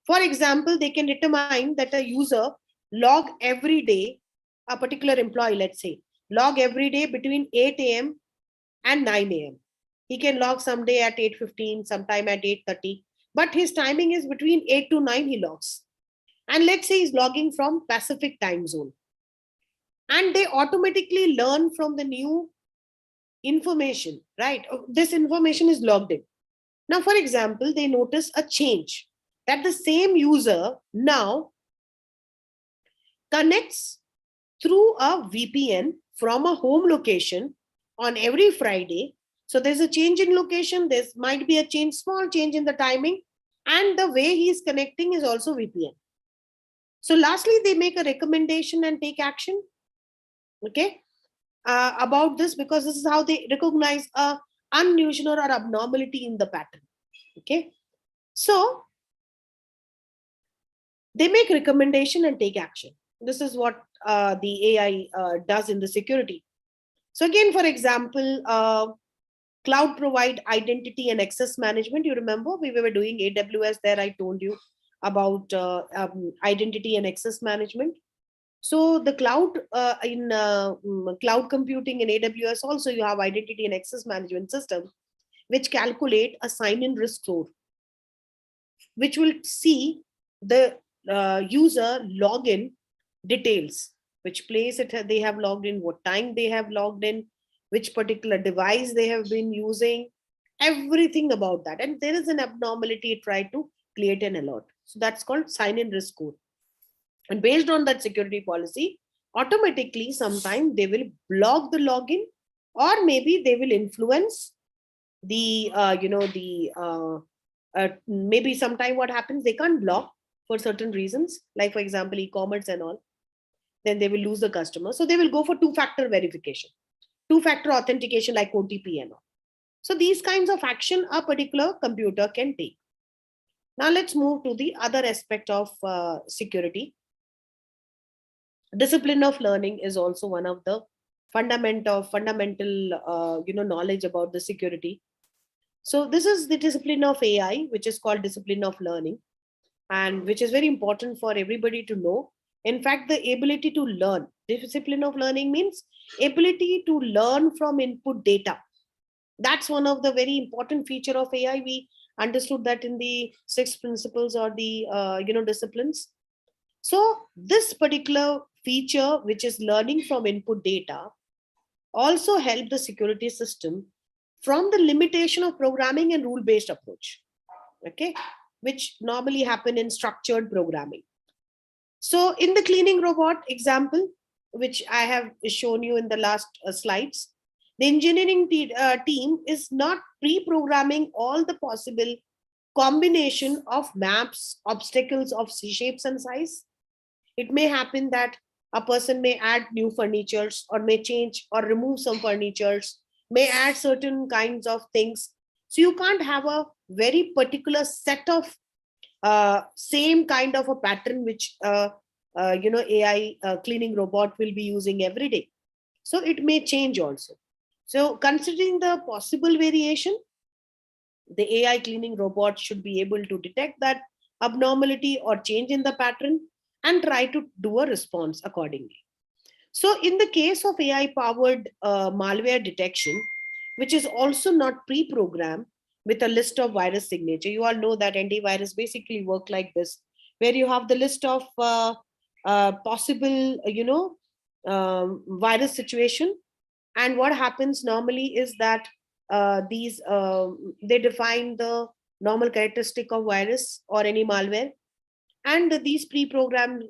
For example, they can determine that a user log every day, a particular employee, let's say, log every day between 8 a.m. and 9 a.m. He can log someday at 8:15, sometime at 8:30, but his timing is between 8 to 9 he logs. And let's say he's logging from Pacific time zone. And they automatically learn from the new information, right? This information is logged in. Now, for example, they notice a change that the same user now connects through a VPN from a home location on every Friday. So there's a change in location. There might be a change, small change in the timing, and the way he is connecting is also VPN. So lastly, they make a recommendation and take action, okay, about this, because this is how they recognize a unusual or abnormality in the pattern. Okay, so they make recommendation and take action. This is what the AI does in the security. So again, for example, cloud provide identity and access management. You remember we were doing AWS there. I told you about identity and access management. So the cloud in cloud computing in AWS also, you have identity and access management system, which calculate a sign-in risk score, which will see the user login details, which place it they have logged in, what time they have logged in, which particular device they have been using, everything about that. And there is an abnormality, try to create an alert. So that's called sign-in risk score. And based on that security policy, automatically sometime they will block the login, or maybe they will influence the maybe sometime what happens, they can't block for certain reasons, like for example e-commerce and all, then they will lose the customer. So they will go for two-factor verification, two-factor authentication, like OTP and all. So these kinds of action a particular computer can take. Now let's move to the other aspect of security. Discipline of learning is also one of the fundamental knowledge about the security. So this is the discipline of AI, which is called discipline of learning, and which is very important for everybody to know. In fact, the ability to learn, discipline of learning means ability to learn from input data. That's one of the very important feature of AI. We understood that in the 6 principles or the disciplines. So this particular feature, which is learning from input data, also help the security system from the limitation of programming and rule-based approach, okay, which normally happen in structured programming. So in the cleaning robot example, which I have shown you in the last slides, the engineering team is not pre-programming all the possible combination of maps, obstacles of shapes and size. It may happen that a person may add new furnitures, or may change or remove some furnitures, may add certain kinds of things. So you can't have a very particular set of same kind of a pattern which AI cleaning robot will be using every day. So it may change also. So considering the possible variation, the AI cleaning robot should be able to detect that abnormality or change in the pattern and try to do a response accordingly. So in the case of AI powered malware detection, which is also not pre-programmed with a list of virus signature, you all know that antivirus basically work like this, where you have the list of possible virus situation. And what happens normally is that these they define the normal characteristic of virus or any malware, and these pre-programmed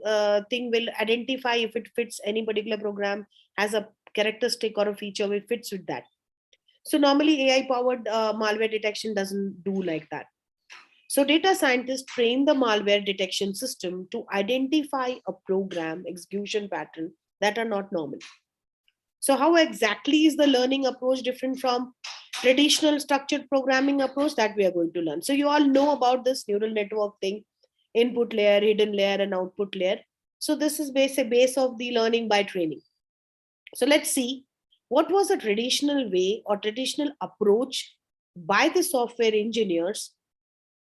thing will identify if it fits any particular program, has a characteristic or a feature which fits with that. So normally AI powered malware detection doesn't do like that. So data scientists train the malware detection system to identify a program execution pattern that are not normal. So how exactly is the learning approach different from traditional structured programming approach, that we are going to learn. So you all know about this neural network thing, input layer, hidden layer, and output layer. So this is a base of the learning by training. So let's see what was a traditional way or traditional approach by the software engineers,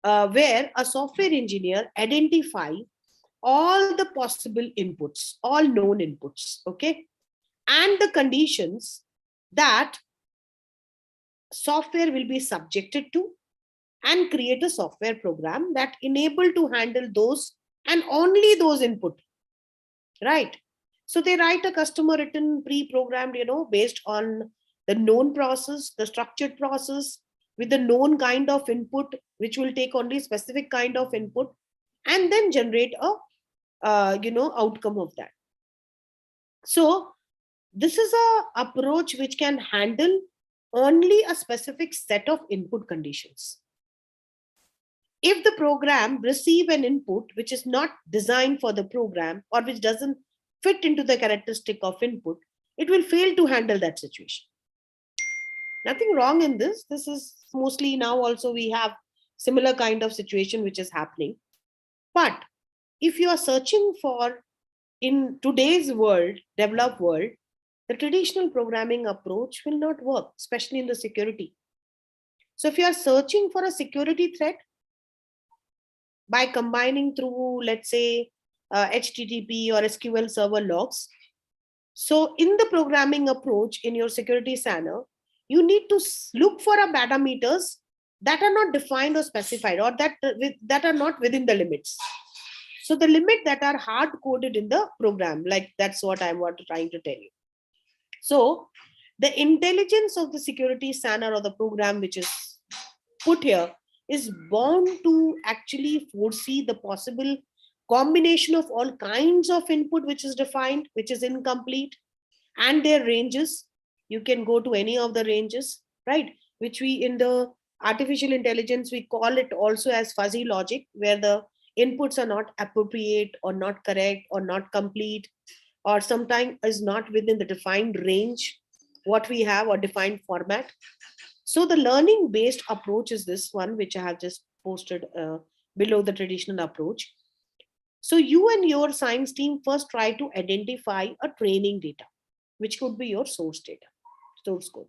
where a software engineer identify all the possible inputs, all known inputs, okay, and the conditions that software will be subjected to, and create a software program that enable to handle those and only those input, right? So they write a customer written pre-programmed, based on the known process, the structured process with the known kind of input, which will take only specific kind of input, and then generate a outcome of that. So this is a approach which can handle only a specific set of input conditions. if the program receive an input which is not designed for the program or which doesn't fit into the characteristic of input, it will fail to handle that situation. Nothing wrong in this. This is mostly now also we have similar kind of situation which is happening. But if you are searching for, in today's world, developed world, the traditional programming approach will not work, especially in the security. So if you are searching for a security threat by combining through, let's say, HTTP or SQL server logs, so in the programming approach in your security center, you need to look for a parameters that are not defined or specified, or that are not within the limits. So the limit that are hard coded in the program, like that's what I'm trying to tell you. So the intelligence of the security scanner or the program which is put here is bound to actually foresee the possible combination of all kinds of input which is defined, which is incomplete, and their ranges. You can go to any of the ranges, right? Which we in the artificial intelligence, we call it also as fuzzy logic, where the inputs are not appropriate or not correct or not complete, or sometimes is not within the defined range what we have or defined format. So the learning based approach is this one which I have just posted below the traditional approach. So you and your science team first try to identify a training data, which could be your source data, source code.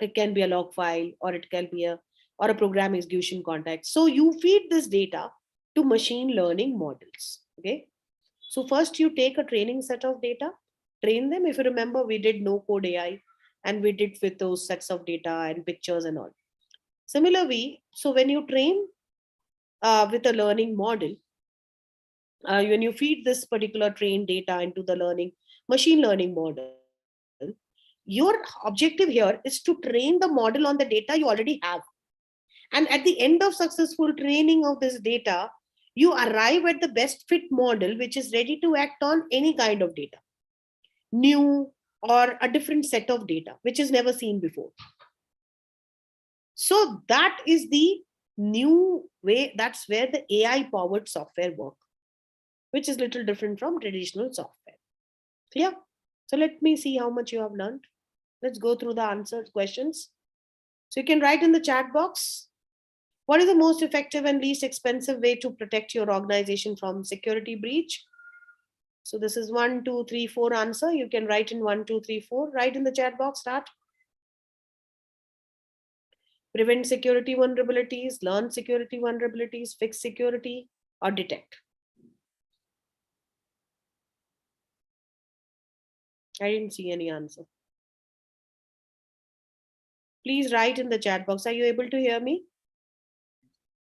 It can be a log file, or it can be a program execution context. So you feed this data to machine learning models. Okay. So first you take a training set of data, train them. If you remember, we did no code AI, and we did with those sets of data and pictures and all. Similarly, so when you train with a learning model, when you feed this particular trained data into the machine learning model, your objective here is to train the model on the data you already have. And at the end of successful training of this data, you arrive at the best fit model, which is ready to act on any kind of data, new or a different set of data, which is never seen before. So that is the new way. That's where the AI powered software work, which is little different from traditional software. Clear? So let me see how much you have learned. Let's go through the answered questions. So you can write in the chat box, what is the most effective and least expensive way to protect your organization from security breach? So this is 1, 2, 3, 4 answer. You can write in 1, 2, 3, 4. Write in the chat box, start. Prevent security vulnerabilities, learn security vulnerabilities, fix security, or detect. I didn't see any answer. Please write in the chat box. Are you able to hear me?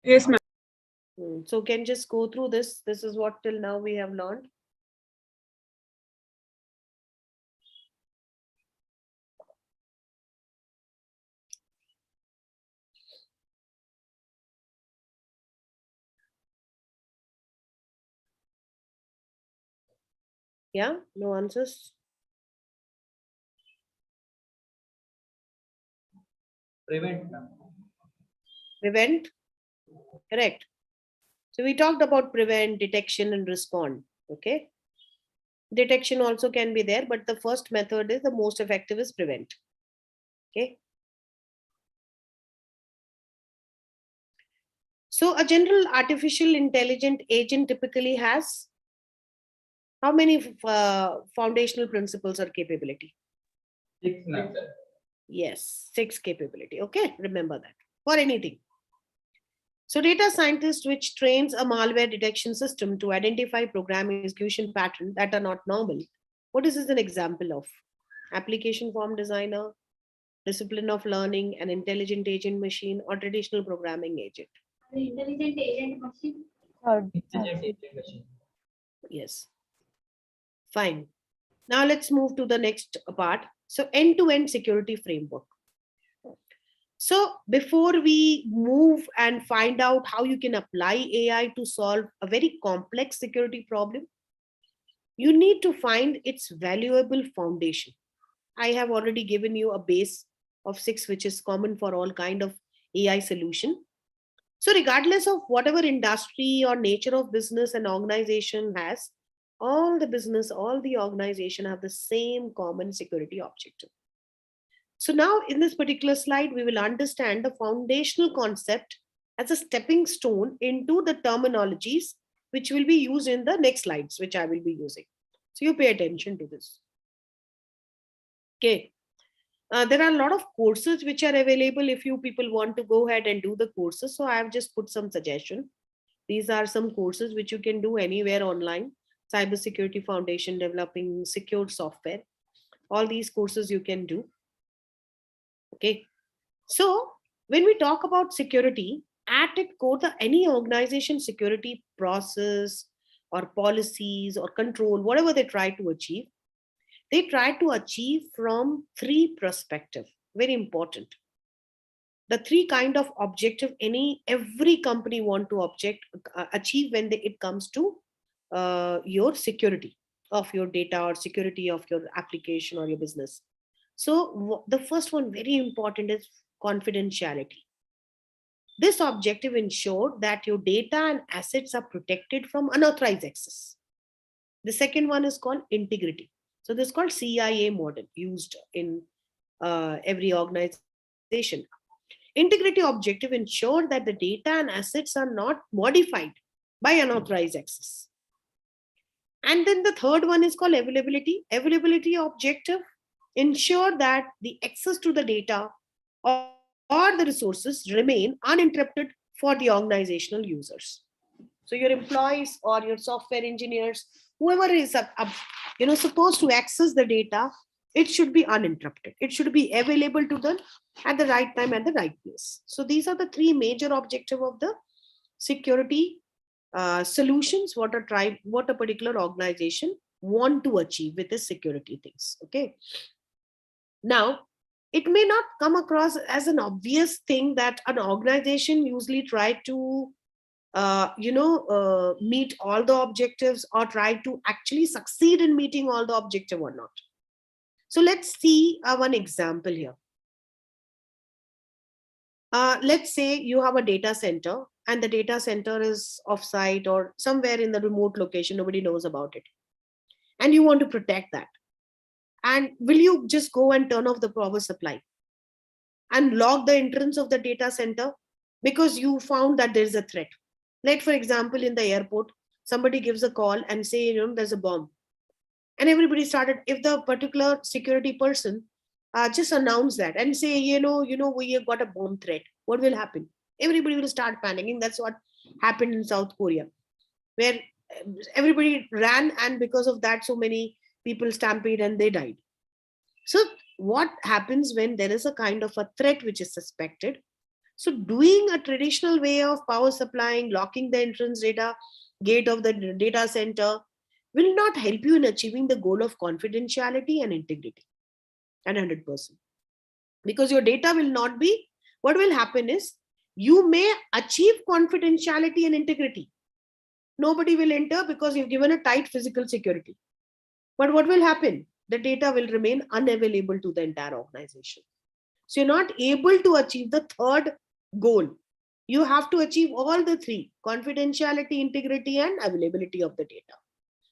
Yes, ma'am. So can just go through this. This is what till now we have learned. Yeah, no answers. Prevent. Prevent, correct. So we talked about prevent, detection, and respond. Okay. Detection also can be there, but the first method is the most effective is prevent. Okay. So a general artificial intelligent agent typically has how many foundational principles or capability? 6, ma'am. Yes, 6 capability. Okay, remember that for anything. So data scientist which trains a malware detection system to identify program execution patterns that are not normal. What is this an example of? Application form designer, discipline of learning, an intelligent agent machine, or traditional programming agent? The intelligent agent machine. Intelligent agent machine. Yes. Fine. Now let's move to the next part. So end-to-end security framework. So before we move and find out how you can apply AI to solve a very complex security problem, you need to find its valuable foundation. I have already given you a base of 6, which is common for all kind of AI solution. So regardless of whatever industry or nature of business an organization has, all the business, all the organization have the same common security objective. So now in this particular slide, we will understand the foundational concept as a stepping stone into the terminologies which will be used in the next slides, which I will be using. So you pay attention to this. Okay. There are a lot of courses which are available if you people want to go ahead and do the courses. So I have just put some suggestion. These are some courses which you can do anywhere online. Cybersecurity Foundation, developing secure software. All these courses you can do. Okay. So when we talk about security, at its core, any organization security process or policies or control, whatever they try to achieve, they try to achieve from three perspectives. Very important. The three kind of objective every company want to achieve when it comes to your security of your data or security of your application or your business. So the first one, very important, is confidentiality. This objective ensures that your data and assets are protected from unauthorized access. The second one is called integrity. So this is called CIA model used in every organization. Integrity objective ensure that the data and assets are not modified by unauthorized access. And then the third one is called availability. Availability objective ensure that the access to the data or the resources remain uninterrupted for the organizational users. So your employees or your software engineers, whoever is supposed to access the data, it should be uninterrupted. It should be available to them at the right time at the right place. So these are the three major objectives of the security solutions, what a particular organization want to achieve with the security things. Okay. Now, it may not come across as an obvious thing that an organization usually try to meet all the objectives or try to actually succeed in meeting all the objective or not. So let's see one example here. Let's say you have a data center and the data center is offsite or somewhere in the remote location, nobody knows about it. And you want to protect that. And will you just go and turn off the power supply and lock the entrance of the data center because you found that there is a threat? Like, for example, in the airport, somebody gives a call and say, there's a bomb. And everybody started, if the particular security person just announce that and say, we have got a bomb threat, what will happen? Everybody will start panicking. That's what happened in South Korea, where everybody ran, and because of that, so many people stampede and they died. So what happens when there is a kind of a threat which is suspected? So doing a traditional way of power supplying, locking the entrance gate of the data center will not help you in achieving the goal of confidentiality and integrity at 100%. Because your data will not be, what will happen is, you may achieve confidentiality and integrity. Nobody will enter because you've given a tight physical security. But what will happen? The data will remain unavailable to the entire organization. So you're not able to achieve the third goal. You have to achieve all the three: confidentiality, integrity, and availability of the data.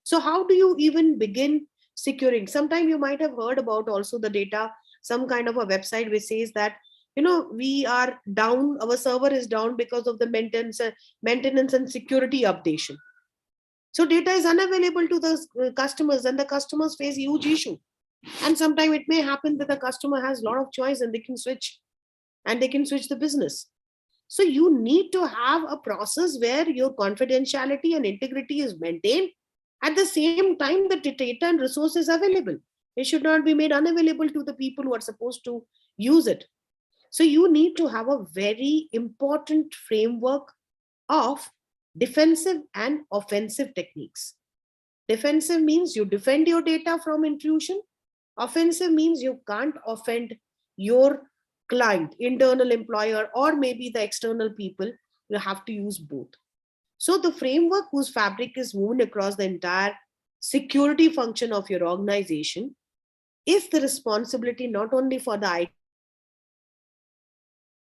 So how do you even begin securing? Sometimes you might have heard about also the data, some kind of a website which says that, we are down, our server is down because of the maintenance and security updation. So data is unavailable to the customers, and the customers face huge issue. And sometimes it may happen that the customer has a lot of choice and they can switch the business. So you need to have a process where your confidentiality and integrity is maintained. At the same time, the data and resources available. It should not be made unavailable to the people who are supposed to use it. So you need to have a very important framework of defensive and offensive techniques. Defensive means you defend your data from intrusion. Offensive means you can't offend your client, internal employer, or maybe the external people. You have to use both. So the framework whose fabric is woven across the entire security function of your organization is the responsibility not only for the IT,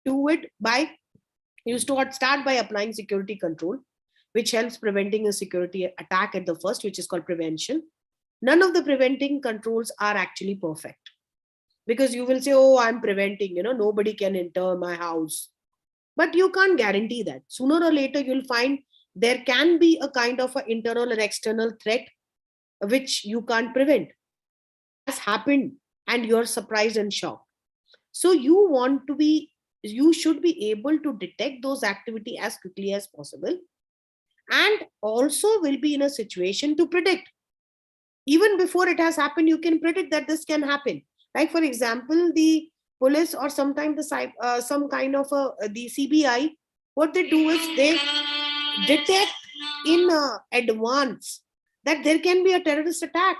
do it by You start by applying security control, which helps preventing a security attack at the first, which is called prevention. None of the preventing controls are actually perfect, because you will say, oh, I'm preventing, nobody can enter my house. But you can't guarantee that. Sooner or later, you'll find there can be a kind of an internal and external threat which you can't prevent. Has happened and you're surprised and shocked. So you should be able to detect those activity as quickly as possible, and also will be in a situation to predict. Even before it has happened, you can predict that this can happen. Like for example, the police or sometimes some kind of the CBI, what they do is they detect in advance that there can be a terrorist attack,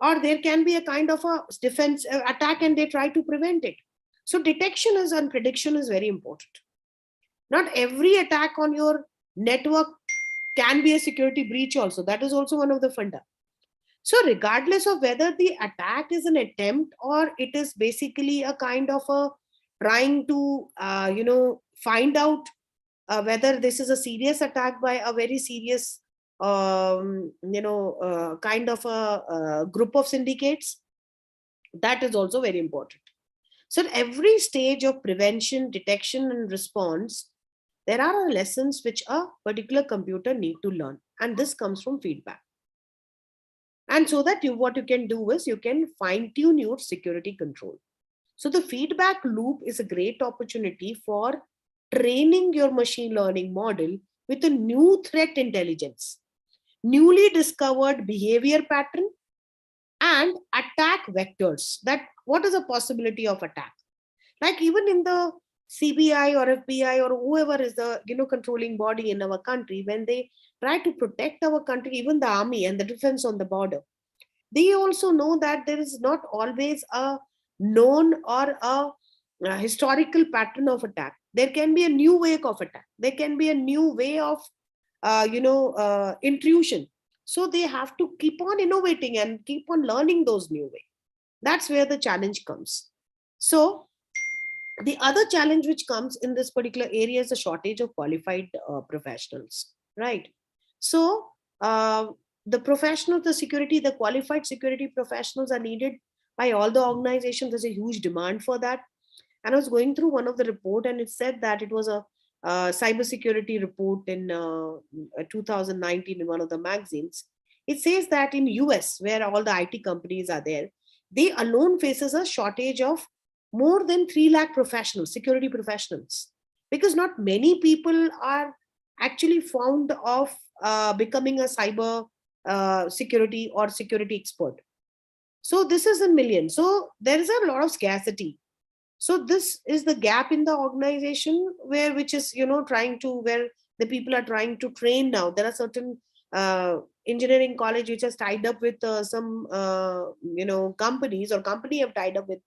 or there can be a kind of a defense attack, and they try to prevent it. So detection is and prediction is very important. Not every attack on your network can be a security breach also. That is also one of the funda. So regardless of whether the attack is an attempt or it is basically a kind of a trying to find out whether this is a serious attack by a very serious kind of a group of syndicates, that is also very important. So at every stage of prevention, detection and response, there are lessons which a particular computer need to learn, and this comes from feedback. And so that what you can do is you can fine tune your security control. So the feedback loop is a great opportunity for training your machine learning model with a new threat intelligence, newly discovered behavior pattern, and attack vectors. That what is the possibility of attack? Like even in the CBI or FBI or whoever is the controlling body in our country, when they try to protect our country, even the army and the defense on the border, they also know that there is not always a known or a historical pattern of attack. There can be a new way of attack. There can be a new way of intrusion. So they have to keep on innovating and keep on learning those new ways. That's where the challenge comes. So the other challenge which comes in this particular area is a shortage of qualified professionals, right? So the qualified security professionals are needed by all the organizations. There's a huge demand for that. And I was going through one of the report, and it said that it was a cybersecurity report in 2019 in one of the magazines. It says that in US, where all the IT companies are there, they alone faces a shortage of more than 3 lakh professionals, security professionals, because not many people are actually fond of becoming a cyber security or security expert. So this is in millions. So there is a lot of scarcity. So this is the gap in the organization which is trying to, where the people are trying to train now. There are certain engineering college which has tied up with some companies, or company have tied up with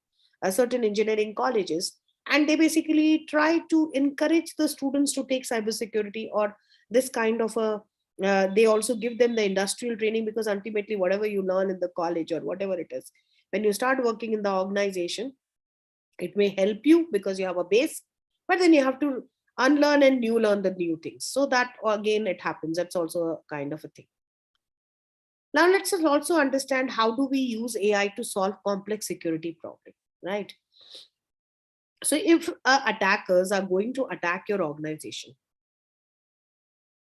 certain engineering colleges, and they basically try to encourage the students to take cybersecurity or this kind of a they also give them the industrial training, because ultimately whatever you learn in the college or whatever it is, when you start working in the organization, it may help you because you have a base, but then you have to unlearn and new learn the new things. So that again it happens. That's also a kind of a thing. Now let's also understand how do we use AI to solve complex security problems, right? So if attackers are going to attack your organization,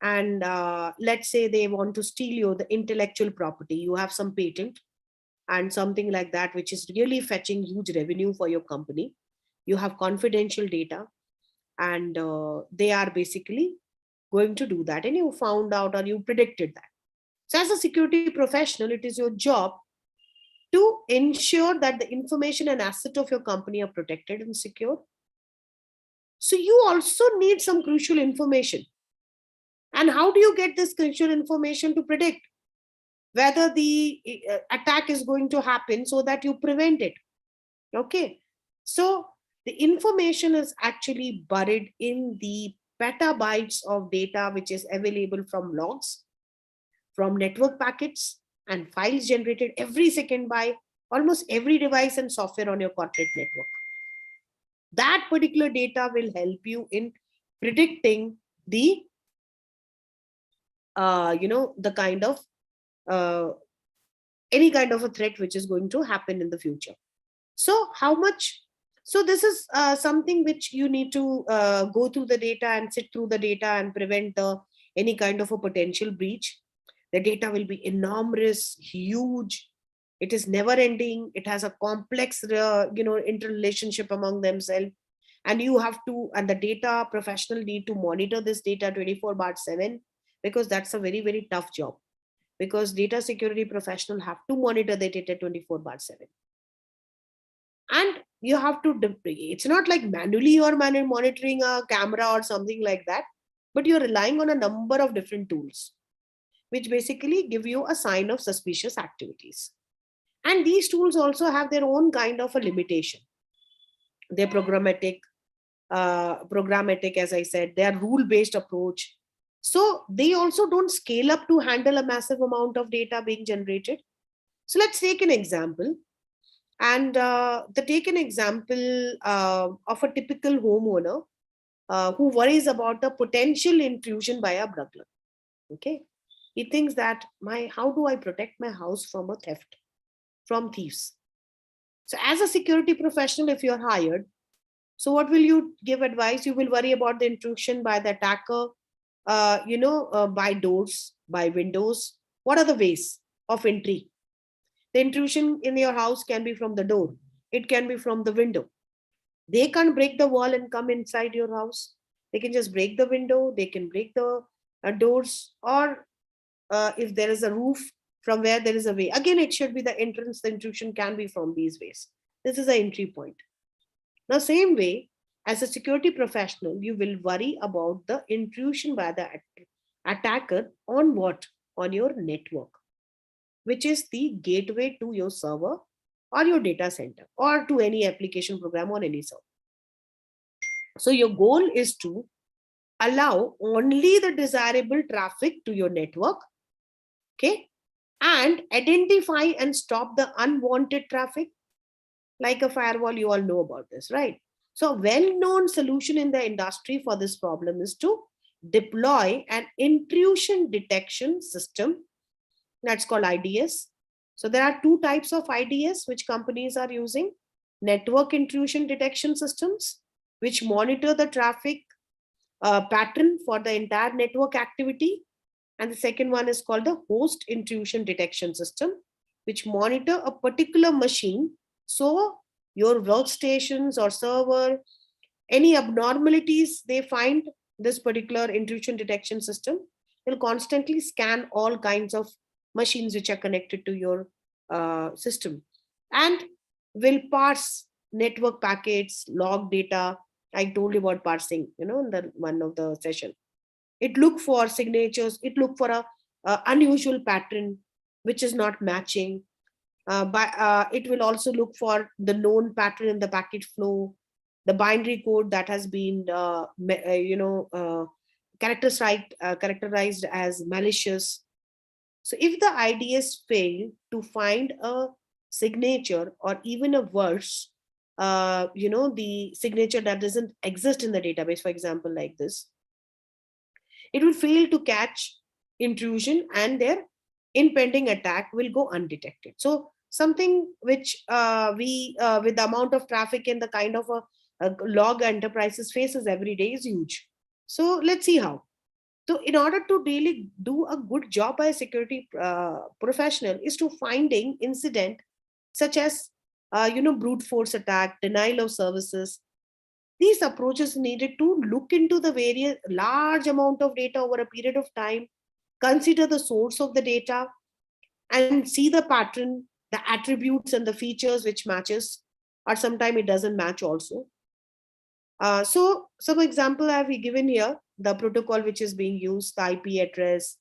and let's say they want to steal you the intellectual property, you have some patent and something like that, which is really fetching huge revenue for your company, you have confidential data, and they are basically going to do that, and you found out or you predicted that. So as a security professional, it is your job to ensure that the information and asset of your company are protected and secure. So you also need some crucial information. And how do you get this crucial information to predict whether the attack is going to happen, so that you prevent it? Okay. So the information is actually buried in the petabytes of data, which is available from logs, from network packets, and files generated every second by almost every device and software on your corporate network. That particular data will help you in predicting the, the kind of any kind of a threat which is going to happen in the future. So how much? So this is something which you need to go through the data and sit through the data and prevent any kind of a potential breach. The data will be enormous, huge. It is never ending. It has a complex, interrelationship among themselves. And you have to, and the data professional need to monitor this data 24/7, because that's a very, very tough job. Because data security professional have to monitor the data 24/7. And you have to, it's not like manually you're monitoring a camera or something like that, but you're relying on a number of different tools, which basically give you a sign of suspicious activities. And these tools also have their own kind of a limitation. They're programmatic, as I said, they are rule-based approach. So they also don't scale up to handle a massive amount of data being generated. So let's take an example. And take an example of a typical homeowner who worries about a potential intrusion by a burglar. Okay, he thinks that how do I protect my house from a theft, from thieves? So as a security professional, if you're hired, so what will you give advice? You will worry about the intrusion by the attacker, by doors, by windows. What are the ways of entry? The intrusion in your house can be from the door. It can be from the window. They can't break the wall and come inside your house. They can just break the window. They can break the doors, or if there is a roof, from where there is a way. Again, it should be the entrance. The intrusion can be from these ways. This is the entry point. Now, same way, as a security professional, you will worry about the intrusion by the attacker on what? On your network, which is the gateway to your server or your data center or to any application program on any server. So your goal is to allow only the desirable traffic to your network, okay, and identify and stop the unwanted traffic. Like a firewall, you all know about this, right? So a well-known solution in the industry for this problem is to deploy an intrusion detection system. That's called IDS. So there are two types of IDS which companies are using. Network intrusion detection systems, which monitor the traffic pattern for the entire network activity. And the second one is called the host intrusion detection system, which monitor a particular machine. So your workstations or server, any abnormalities they find, this particular intrusion detection system will constantly scan all kinds of machines which are connected to your system, and will parse network packets, log data. I told you about parsing, in the one of the session. It look for signatures. It look for a unusual pattern which is not matching. It will also look for the known pattern in the packet flow, the binary code that has been characterized as malicious. So if the IDS fail to find a signature, or even a worse, the signature that doesn't exist in the database, for example, like this, it will fail to catch intrusion and their impending attack will go undetected. So something which with the amount of traffic and the kind of a log enterprises faces every day is huge. So let's see how. So in order to really do a good job by a security professional is to finding incident such as, brute force attack, denial of services. These approaches needed to look into the various large amount of data over a period of time, consider the source of the data, and see the pattern, the attributes and the features which matches, or sometimes it doesn't match also. So some example I have given here, the protocol which is being used, the IP address,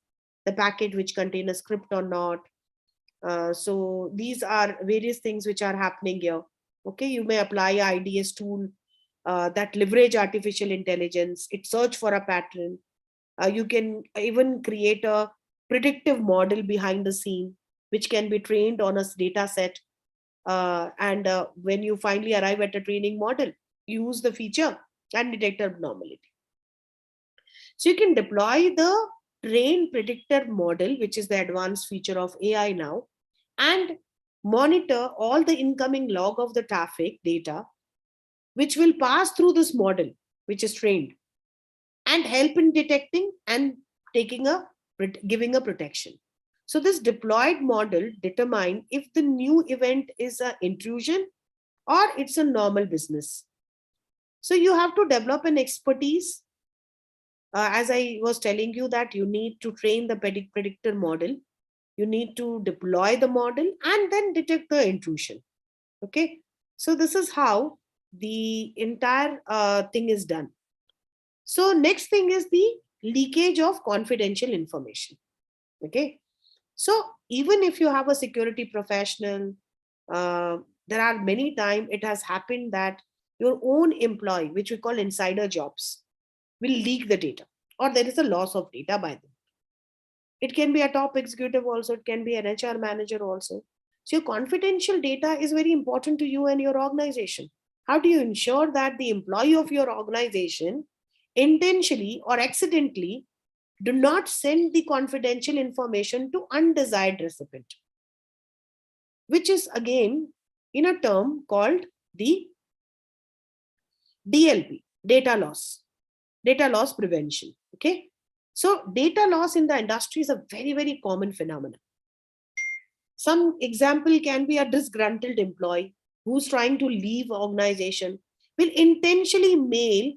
the packet which contain a script or not. So these are various things which are happening here. Okay, you may apply a IDS tool that leverage artificial intelligence. It search for a pattern. You can even create a predictive model behind the scene, which can be trained on a data set. And when you finally arrive at a training model, use the feature and detect abnormality. So you can deploy the train predictor model, which is the advanced feature of AI now, and monitor all the incoming log of the traffic data, which will pass through this model, which is trained, and help in detecting and giving a protection. So this deployed model determine if the new event is an intrusion or it's a normal business. So you have to develop an expertise. As I was telling you that you need to train the predictor model, you need to deploy the model and then detect the intrusion. Okay. So this is how the entire thing is done. So next thing is the leakage of confidential information. Okay. So even if you have a security professional, there are many times it has happened that your own employee, which we call insider jobs, will leak the data, or there is a loss of data by them. It can be a top executive also, it can be an HR manager also. So your confidential data is very important to you and your organization. How do you ensure that the employee of your organization intentionally or accidentally do not send the confidential information to undesired recipient, which is again in a term called the DLP, data loss prevention. Okay. So data loss in the industry is a very, very common phenomenon. Some example can be a disgruntled employee who's trying to leave organization will intentionally email,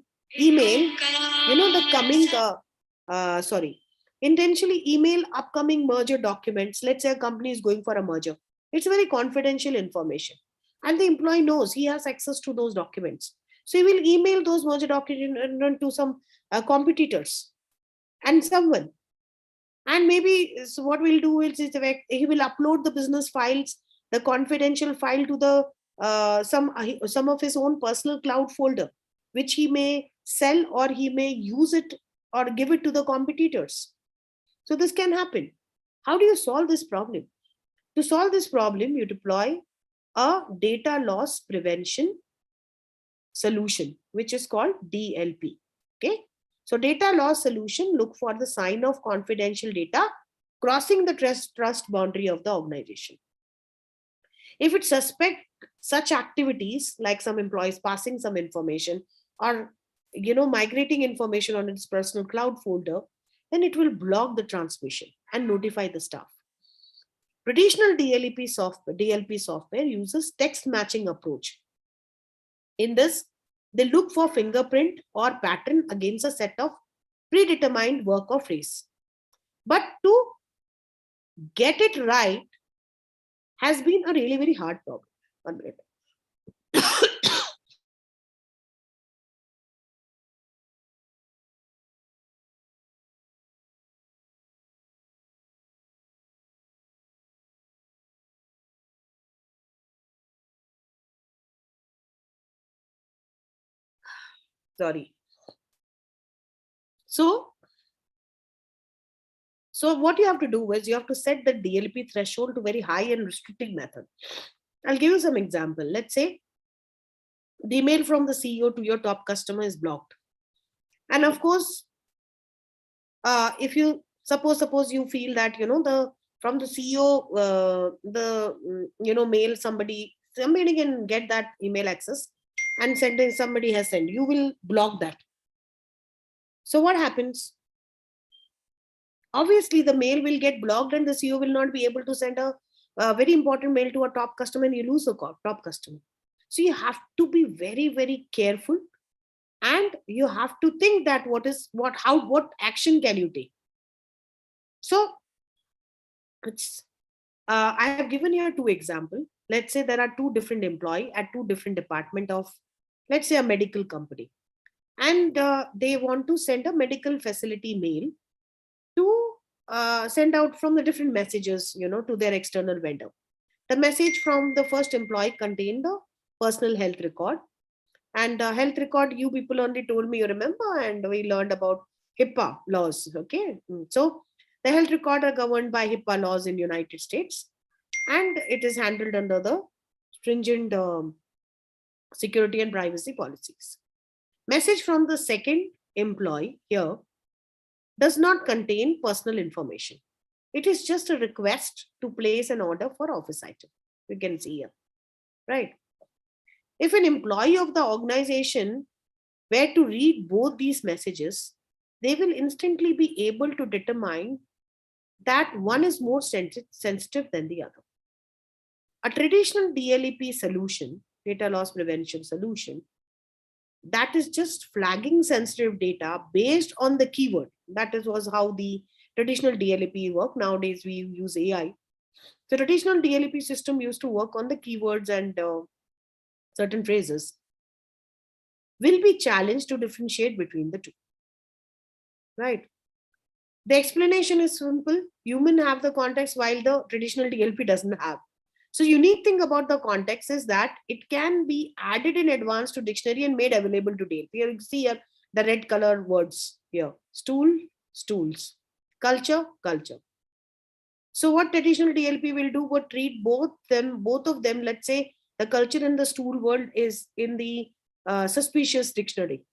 intentionally email upcoming merger documents. Let's say a company is going for a merger. It's very confidential information. And the employee knows he has access to those documents. So he will email those merger documents to some competitors and someone. And maybe so what we'll do is he will upload the business files, the confidential file to the some of his own personal cloud folder, which he may sell or he may use it or give it to the competitors. So this can happen. How do you solve this problem? To solve this problem, you deploy a data loss prevention solution, which is called DLP. Okay. So data loss solution look for the sign of confidential data crossing the trust boundary of the organization. If it suspect such activities like some employees passing some information or migrating information on its personal cloud folder, then it will block the transmission and notify the staff. Traditional DLP software uses text matching approach. In this, they look for fingerprint or pattern against a set of predetermined work or phrase. But to get it right has been a really very hard problem. 1 minute. Sorry. So what you have to do is you have to set the DLP threshold to very high and restricting method. I'll give you some example. Let's say the email from the CEO to your top customer is blocked. And of course, if you suppose you feel that from the CEO mail somebody can get that email access and somebody has sent, you will block that. So what happens? Obviously the mail will get blocked and the CEO will not be able to send a very important mail to a top customer and you lose a top customer. So you have to be very, very careful and you have to think that what action can you take. So I have given here 2 examples. Let's say there are 2 different employees at 2 different departments of, let's say, a medical company, and they want to send a medical facility mail to send out from the different messages, to their external vendor. The message from the first employee contained the personal health record, and health record you people only told me, you remember, and we learned about HIPAA laws. Okay, so the health record are governed by HIPAA laws in United States, and it is handled under the stringent security and privacy policies. Message from the second employee here does not contain personal information. It is just a request to place an order for office item. You can see here, right? If an employee of the organization were to read both these messages, they will instantly be able to determine that one is more sensitive than the other. A traditional DLEP solution, data loss prevention solution, that is just flagging sensitive data based on the keyword. Was how the traditional DLEP worked. Nowadays, we use AI. The traditional DLEP system used to work on the keywords and certain phrases, will be challenged to differentiate between the two. Right? The explanation is simple. Human have the context while the traditional DLP doesn't have. So unique thing about the context is that it can be added in advance to dictionary and made available to DLP. You see here the red color words here. Stool, stools. Culture, culture. So what traditional DLP will do would treat both of them, let's say the culture and the stool word is in the suspicious dictionary.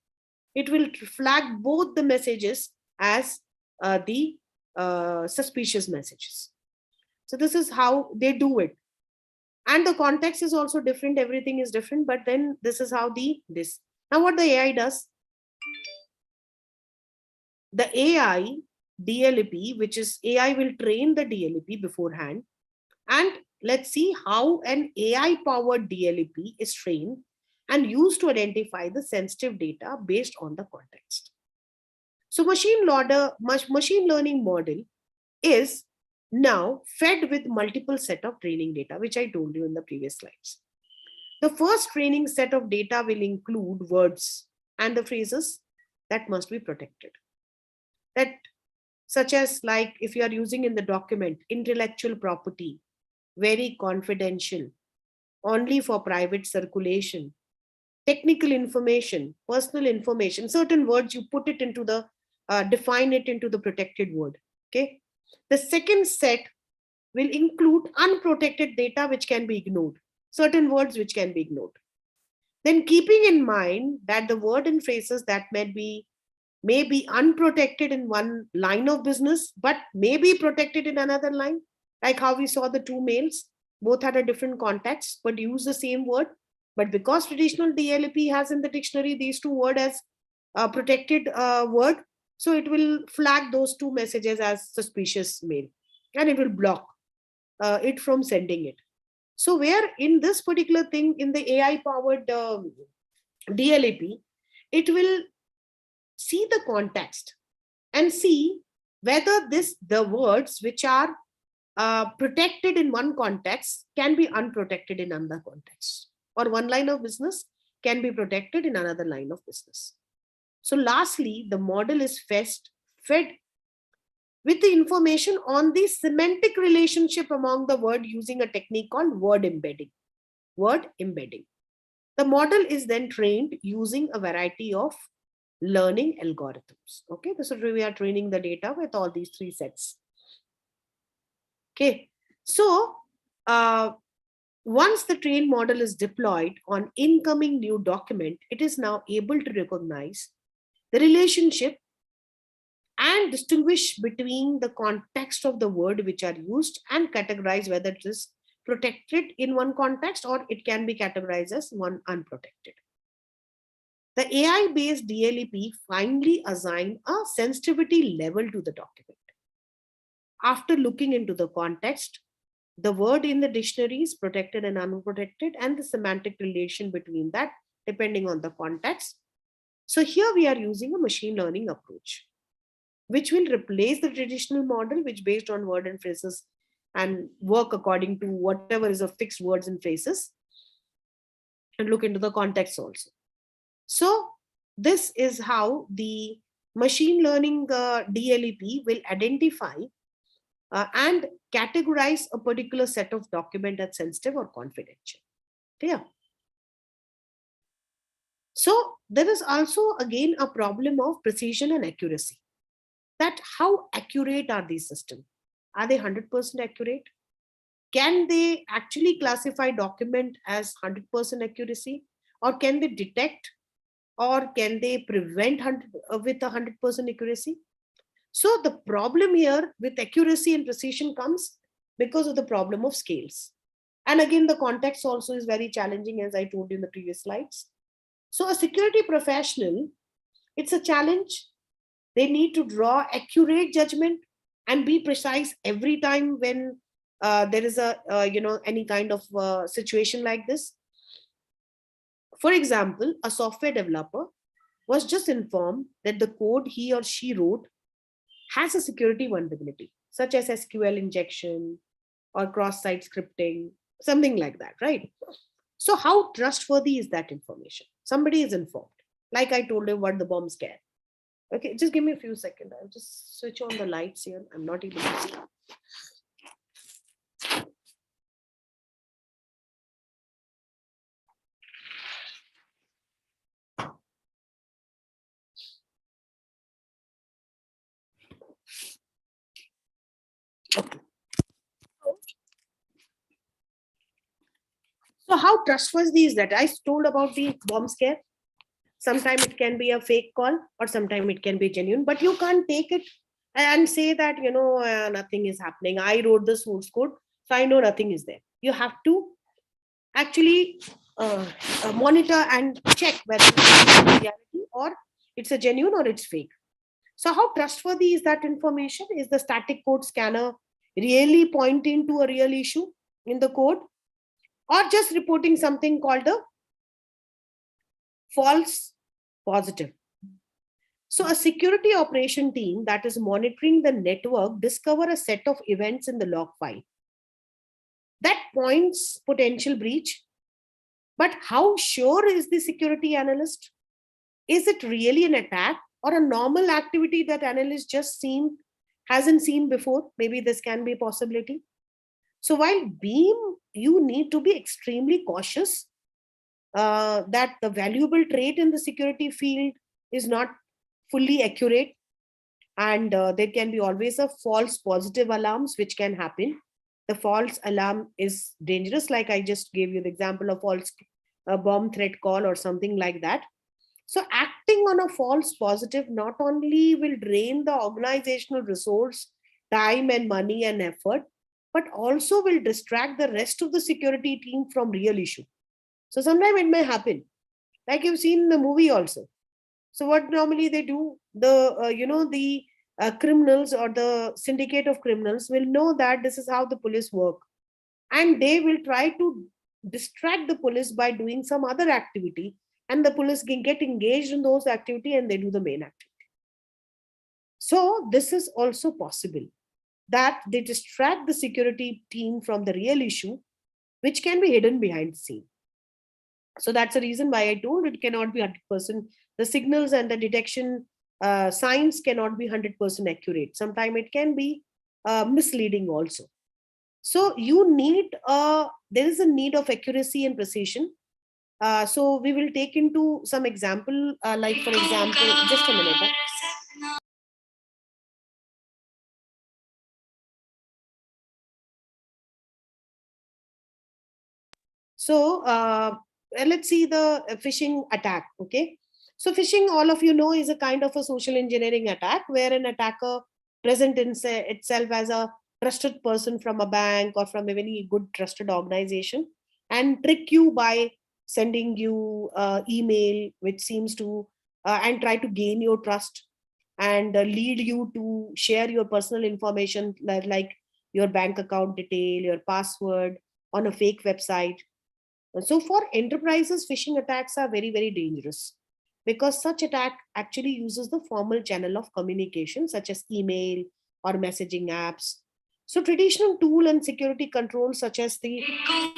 It will flag both the messages as the suspicious messages. So this is how they do it. And the context is also different. Everything is different, but then this is how this. Now what the AI does, the AI DLP, which is AI will train the DLP beforehand. And let's see how an AI powered DLP is trained and used to identify the sensitive data based on the context. So machine learning model is now fed with multiple set of training data, which I told you in the previous slides. The first training set of data will include words and the phrases that must be protected. That such as like if you are using in the document, intellectual property, very confidential, only for private circulation, technical information, personal information, certain words you put it into the, define it into the protected word, okay? The second set will include unprotected data which can be ignored, certain words which can be ignored. Then keeping in mind that the word and phrases that may be unprotected in one line of business, but may be protected in another line, like how we saw the two males, both had a different context, but use the same word. But because traditional DLP has in the dictionary these two words as a protected word, so it will flag those two messages as suspicious mail and it will block it from sending it. So where in this particular thing, in the AI powered DLP, it will see the context and see whether the words which are protected in one context can be unprotected in another context, or one line of business can be protected in another line of business. So lastly, the model is fed with the information on the semantic relationship among the word using a technique called word embedding. Word embedding. The model is then trained using a variety of learning algorithms. Okay, so we are training the data with all these three sets. Okay, so once the trained model is deployed on incoming new document, it is now able to recognize the relationship and distinguish between the context of the word which are used and categorize whether it is protected in one context or it can be categorized as one unprotected. The AI-based DLP finally assigned a sensitivity level to the document. After looking into the context, the word in the dictionary is protected and unprotected, and the semantic relation between that depending on the context. So here we are using a machine learning approach, which will replace the traditional model, which based on word and phrases and work according to whatever is a fixed words and phrases, and look into the context also. So this is how the machine learning DLP will identify and categorize a particular set of document as sensitive or confidential. Clear? So there is also again a problem of precision and accuracy. That how accurate are these systems? Are they 100% accurate? Can they actually classify document as 100% accuracy? or can they detect, or can they prevent with 100% accuracy? So the problem here with accuracy and precision comes because of the problem of scales. And again, the context also is very challenging, as I told you in the previous slides. So a security professional, it's a challenge. They need to draw accurate judgment and be precise every time when there is a any kind of situation like this. For example, a software developer was just informed that the code he or she wrote has a security vulnerability, such as SQL injection or cross-site scripting, something like that, right? So how trustworthy is that information? Somebody is informed. Like I told you about the bomb scare. Okay, just give me a few seconds. I'll just switch on the lights here. I'm not able to see. Okay. So how trustworthy is that? I told about the bomb scare. Sometimes it can be a fake call, or sometimes it can be genuine, but you can't take it and say that, nothing is happening. I wrote the source code, so I know nothing is there. You have to actually monitor and check whether it's a reality, or it's a genuine, or it's fake. So how trustworthy is that information? Is the static code scanner really pointing to a real issue in the code, or just reporting something called a false positive? So a security operation team that is monitoring the network discover a set of events in the log file that points potential breach. But how sure is the security analyst? Is it really an attack or a normal activity that analyst just hasn't seen before? Maybe this can be a possibility. So while Beam, you need to be extremely cautious that the valuable trait in the security field is not fully accurate, and there can be always a false positive alarms which can happen. The false alarm is dangerous, like I just gave you the example of false bomb threat call or something like that. So acting on a false positive not only will drain the organizational resource, time and money and effort, but also will distract the rest of the security team from real issue. So sometimes it may happen, like you've seen in the movie also. So what normally they do, the criminals or the syndicate of criminals will know that this is how the police work, and they will try to distract the police by doing some other activity, and the police can get engaged in those activity and they do the main activity. So this is also possible that they distract the security team from the real issue, which can be hidden behind the scene. So that's the reason why I told it cannot be 100%. The signals and the detection signs cannot be 100% accurate. Sometimes it can be misleading also. So there is a need of accuracy and precision. So we will take into some example, like for example, just a minute. So let's see the phishing attack. Okay. So phishing, all of you know, is a kind of a social engineering attack where an attacker present itself as a trusted person from a bank or from a very good trusted organization and trick you by sending you email which seems to and try to gain your trust and lead you to share your personal information like your bank account detail, your password on a fake website. So for enterprises, phishing attacks are very, very dangerous because such attack actually uses the formal channel of communication such as email or messaging apps. So traditional tool and security controls such as the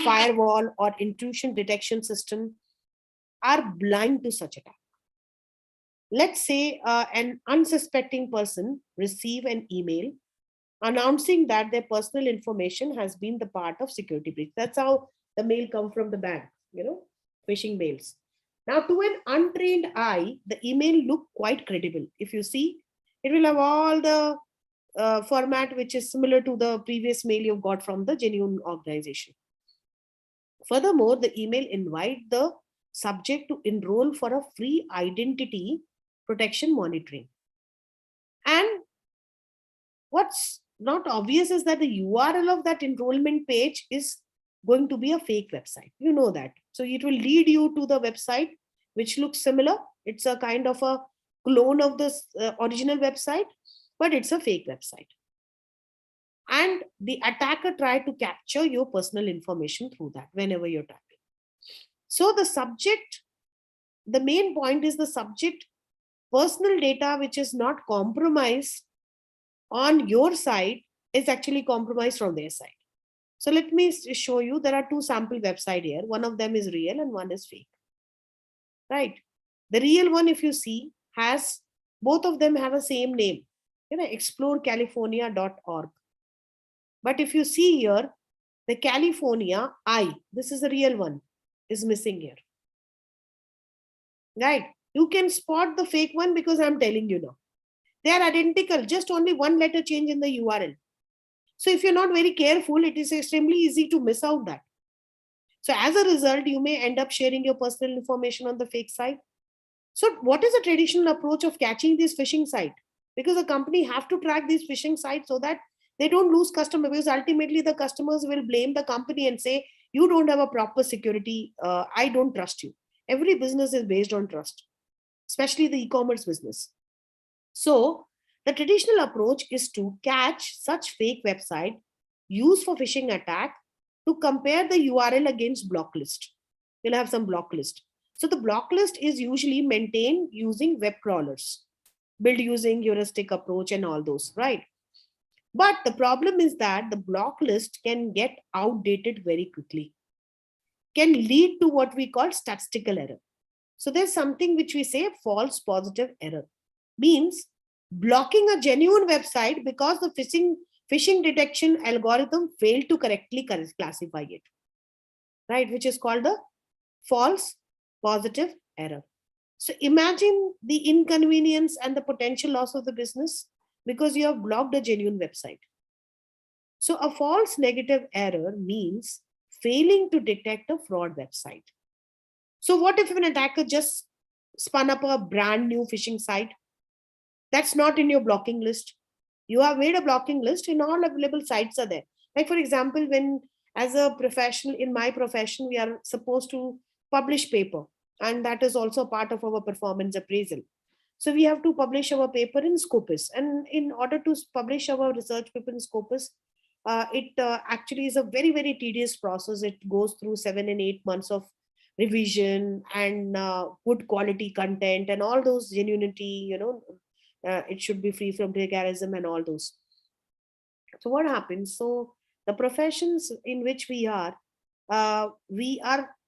firewall or intrusion detection system are blind to such attack. Let's say an unsuspecting person receive an email announcing that their personal information has been the part of security breach. That's how the mail come from the bank, phishing mails. Now, to an untrained eye, the email look quite credible. If you see, it will have all the format which is similar to the previous mail you got from the genuine organization. Furthermore, the email invite the subject to enroll for a free identity protection monitoring. And what's not obvious is that the URL of that enrollment page is going to be a fake website. You know that. So it will lead you to the website which looks similar. It's a kind of a clone of the original website, but it's a fake website. And the attacker tried to capture your personal information through that whenever you're typing. So the subject, the main point is the subject personal data which is not compromised on your side is actually compromised from their side. So let me show you, there are two sample websites here. One of them is real and one is fake, right? The real one, if you see, has, both of them have a same name, explorecalifornia.org. But if you see here, the California this is the real one, is missing here, right? You can spot the fake one because I'm telling you now. They are identical, just only one letter change in the URL. So if you're not very careful, it is extremely easy to miss out that. So as a result, you may end up sharing your personal information on the fake site. So what is the traditional approach of catching these phishing sites? Because the company have to track these phishing sites so that they don't lose customer, because ultimately the customers will blame the company and say, you don't have a proper security. I don't trust you. Every business is based on trust, especially the e-commerce business. So the traditional approach is to catch such fake website used for phishing attack to compare the URL against block list. We'll have some block list. So the block list is usually maintained using web crawlers, built using heuristic approach and all those, right? But the problem is that the block list can get outdated very quickly, can lead to what we call statistical error. So there's something which we say false positive error, means blocking a genuine website because the phishing detection algorithm failed to correctly classify it, right? Which is called the false positive error. So imagine the inconvenience and the potential loss of the business because you have blocked a genuine website. So a false negative error means failing to detect a fraud website. So what if an attacker just spun up a brand new phishing site that's not in your blocking list? You have made a blocking list and all available sites are there. Like for example, when as a professional, in my profession, we are supposed to publish paper, and that is also part of our performance appraisal. So we have to publish our paper in Scopus, and in order to publish our research paper in Scopus, it actually is a very, very tedious process. It goes through 7 and 8 months of revision and good quality content and all those genuinity, it should be free from plagiarism and all those. So what happens? So the professions in which we are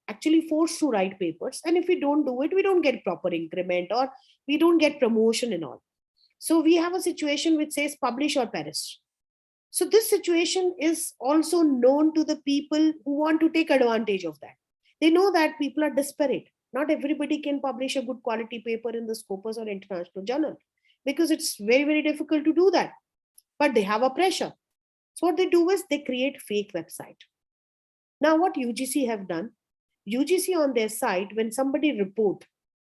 actually forced to write papers, and if we don't do it, we don't get proper increment or we don't get promotion and all. So we have a situation which says publish or perish. So this situation is also known to the people who want to take advantage of that. They know that people are desperate. Not everybody can publish a good quality paper in the Scopus or international journal because it's very, very difficult to do that. But they have a pressure. So what they do is they create fake website. Now what UGC have done, UGC on their site, when somebody report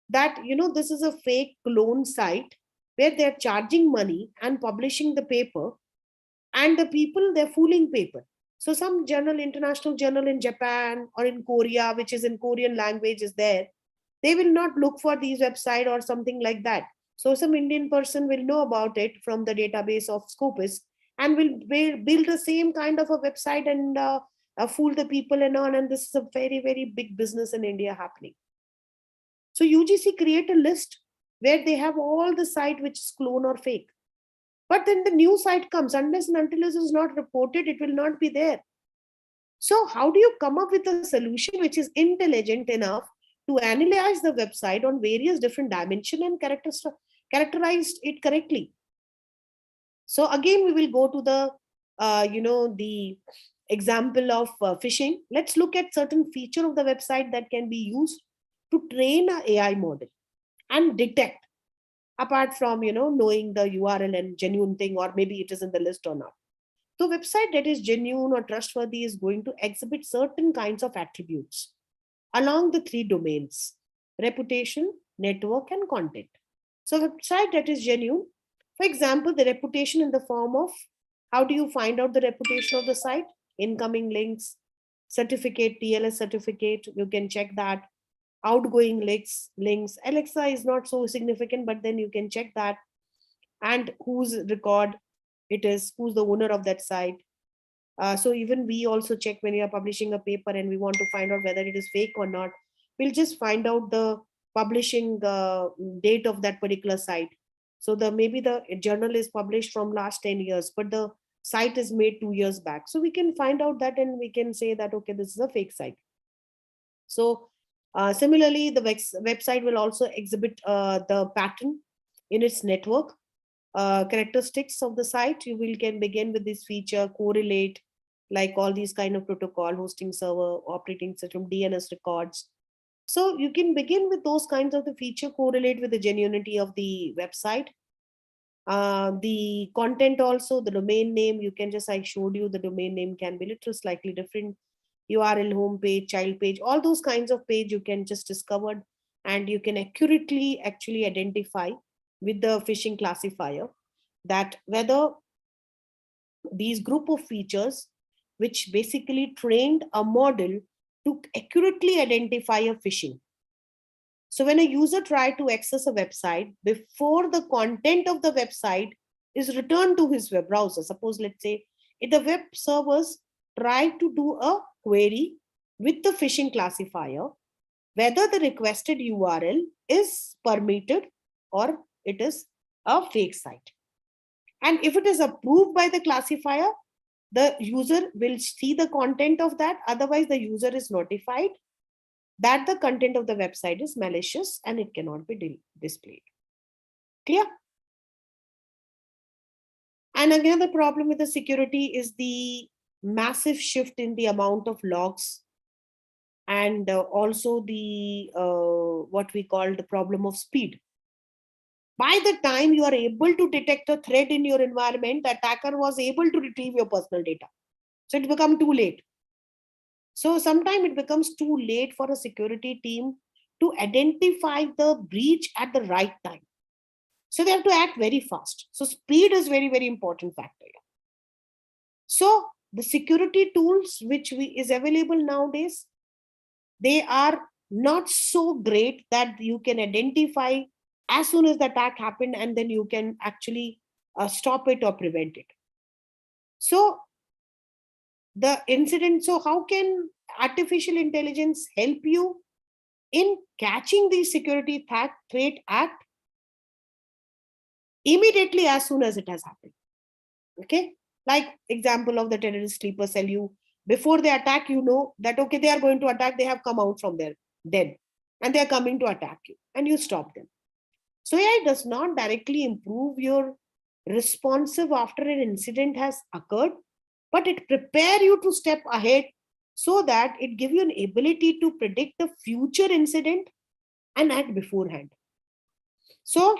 that, this is a fake clone site where they're charging money and publishing the paper, and the people, they're fooling paper. So some journal, international journal in Japan or in Korea, which is in Korean language is there, they will not look for these website or something like that. So some Indian person will know about it from the database of Scopus and will build the same kind of a website and fool the people and on. And this is a very, very big business in India happening. So UGC create a list where they have all the site which is clone or fake. But then the new site comes, unless and until it is not reported, it will not be there. So how do you come up with a solution which is intelligent enough to analyze the website on various different dimensions and characterize it correctly? So again, we will go to the, the example of phishing. Let's look at certain feature of the website that can be used to train an AI model and detect, apart from, knowing the URL and genuine thing, or maybe it is in the list or not. So website that is genuine or trustworthy is going to exhibit certain kinds of attributes. along the three domains: reputation, network, and content. So a website that is genuine, for example, the reputation in the form of, how do you find out the reputation of the site? Incoming links, certificate, TLS certificate, you can check that. Outgoing links. Alexa is not so significant, but then you can check that. And whose record it is, who's the owner of that site. So even we also check when we are publishing a paper and we want to find out whether it is fake or not. We'll just find out the publishing date of that particular site. So maybe the journal is published from last 10 years, but the site is made 2 years back. So we can find out that and we can say that, okay, this is a fake site. So similarly, the website will also exhibit the pattern in its network. Characteristics of the site, you can begin with this feature, correlate, like all these kind of protocol, hosting server, operating system, DNS records. So you can begin with those kinds of the feature, correlate with the genuinity of the website. The content also, the domain name, you can just, I showed you the domain name can be little slightly different. URL, home page, child page, all those kinds of page you can just discover, and you can accurately actually identify with the phishing classifier that whether these group of features, which basically trained a model to accurately identify a phishing. So when a user try to access a website, before the content of the website is returned to his web browser, suppose let's say if the web servers try to do a query with the phishing classifier, whether the requested URL is permitted or it is a fake site. And if it is approved by the classifier, the user will see the content of that. Otherwise, the user is notified that the content of the website is malicious and it cannot be displayed. Clear? And again, the problem with the security is the massive shift in the amount of logs, and also the what we call the problem of speed. By the time you are able to detect a threat in your environment, the attacker was able to retrieve your personal data. So it becomes too late. So sometimes it becomes too late for a security team to identify the breach at the right time. So they have to act very fast. So speed is very, very important factor here. So the security tools which is available nowadays, they are not so great that you can identify as soon as the attack happened and then you can actually stop it or prevent it. So the incident, so how can artificial intelligence help you in catching the security threat act immediately as soon as it has happened? Okay, like example of the terrorist sleeper cell, you before they attack, you know that okay, they are going to attack, they have come out from there dead and they are coming to attack you, and you stop them. So AI does not directly improve your responsive after an incident has occurred, but it prepare you to step ahead so that it give you an ability to predict the future incident and act beforehand. So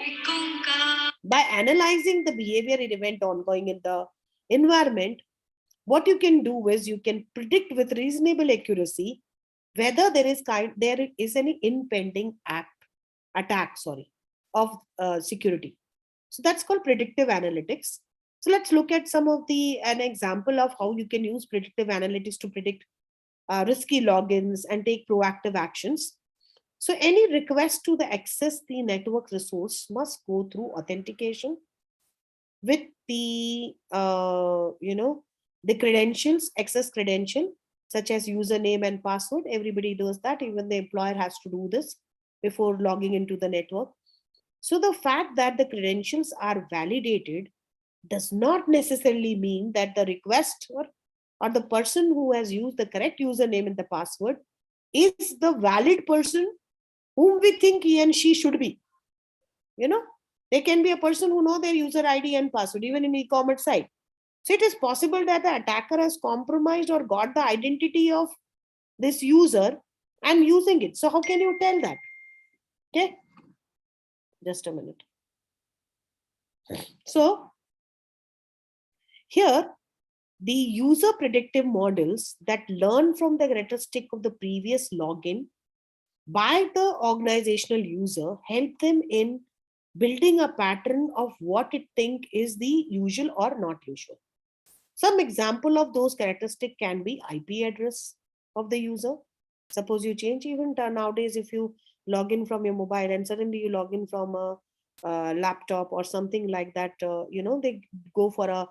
by analyzing the behavior event ongoing in the environment, what you can do is you can predict with reasonable accuracy whether there is any impending attack of security. So that's called predictive analytics. So let's look at an example of how you can use predictive analytics to predict risky logins and take proactive actions. So any request to access the network resource must go through authentication with the the credentials, access credential, such as username and password. Everybody does that. Even the employer has to do this before logging into the network. So the fact that the credentials are validated does not necessarily mean that the requester or the person who has used the correct username and the password is the valid person whom we think he and she should be. They can be a person who know their user ID and password, even in e-commerce site. So it is possible that the attacker has compromised or got the identity of this user and using it. So how can you tell that? Okay, just a minute. So here, the user predictive models that learn from the characteristic of the previous login by the organizational user help them in building a pattern of what it think is the usual or not usual. Some example of those characteristic can be IP address of the user. Suppose you change, even nowadays, if you log in from your mobile and suddenly you log in from a, laptop or something like that, they go for a,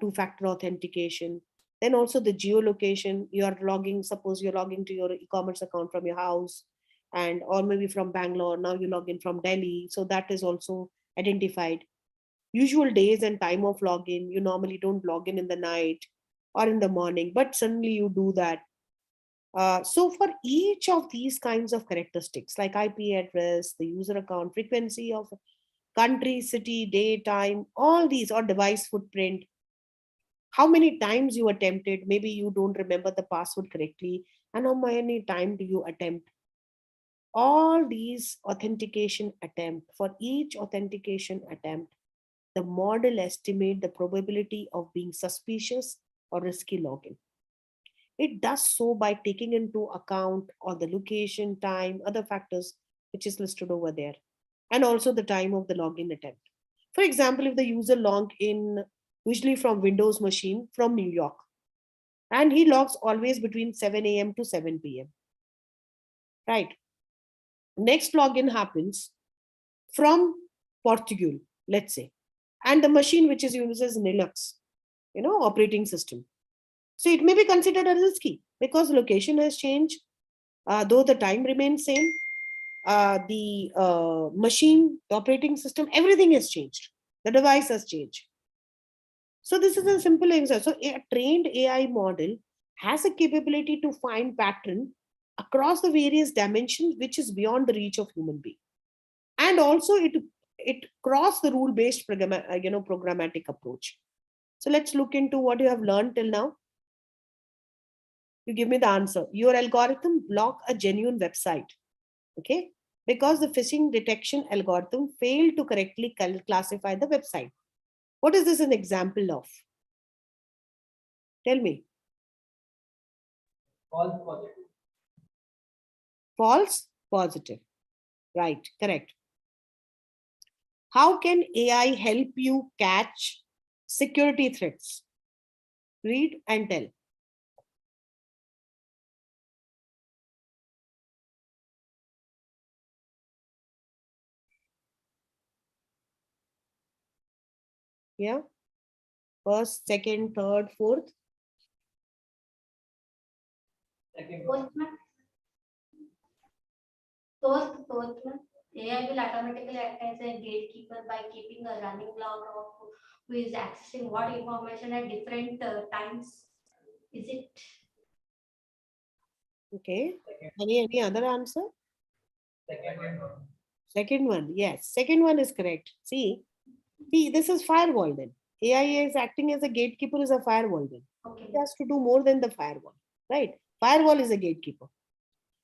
two-factor authentication. Then also the geolocation, you are logging, suppose you're logging to your e-commerce account from your house, and or maybe from Bangalore, now you log in from Delhi. So that is also identified. Usual days and time of login, you normally don't log in the night or in the morning, but suddenly you do that. So for each of these kinds of characteristics like IP address, the user account, frequency of country, city, day, time, all these, or device footprint, how many times you attempted, maybe you don't remember the password correctly, and how many time do you attempt, all these authentication attempt, for each authentication attempt, the model estimate the probability of being suspicious or risky login. It does so by taking into account all the location, time, other factors which is listed over there, and also the time of the login attempt. For example, if the user log in usually from Windows machine from New York, and he logs always between 7 a.m. to 7 p.m. Right. Next login happens from Portugal, let's say, and the machine which is uses Linux, operating system. So it may be considered as risky because location has changed, though the time remains same. The machine, the operating system, everything has changed. The device has changed. So this is a simple example. So a trained AI model has a capability to find pattern across the various dimensions, which is beyond the reach of human being, and also it cross the rule based programmatic approach. So let's look into what you have learned till now. You give me the answer. Your algorithm block a genuine website, okay, because the phishing detection algorithm failed to correctly classify the website. What is this an example of? Tell me. False positive. False positive. Right, correct. How can AI help you catch security threats? Read and tell. Yeah. First, second, third, fourth. Second one. Postman. Postman. AI will automatically act as a gatekeeper by keeping a running log of who is accessing what information at different times. Is it? Okay. Second. Any other answer? Second one. Second one. Yes. Second one is correct. See, this is firewall then. AI is acting as a gatekeeper, is a firewall then. Okay. It has to do more than the firewall, right? Firewall is a gatekeeper.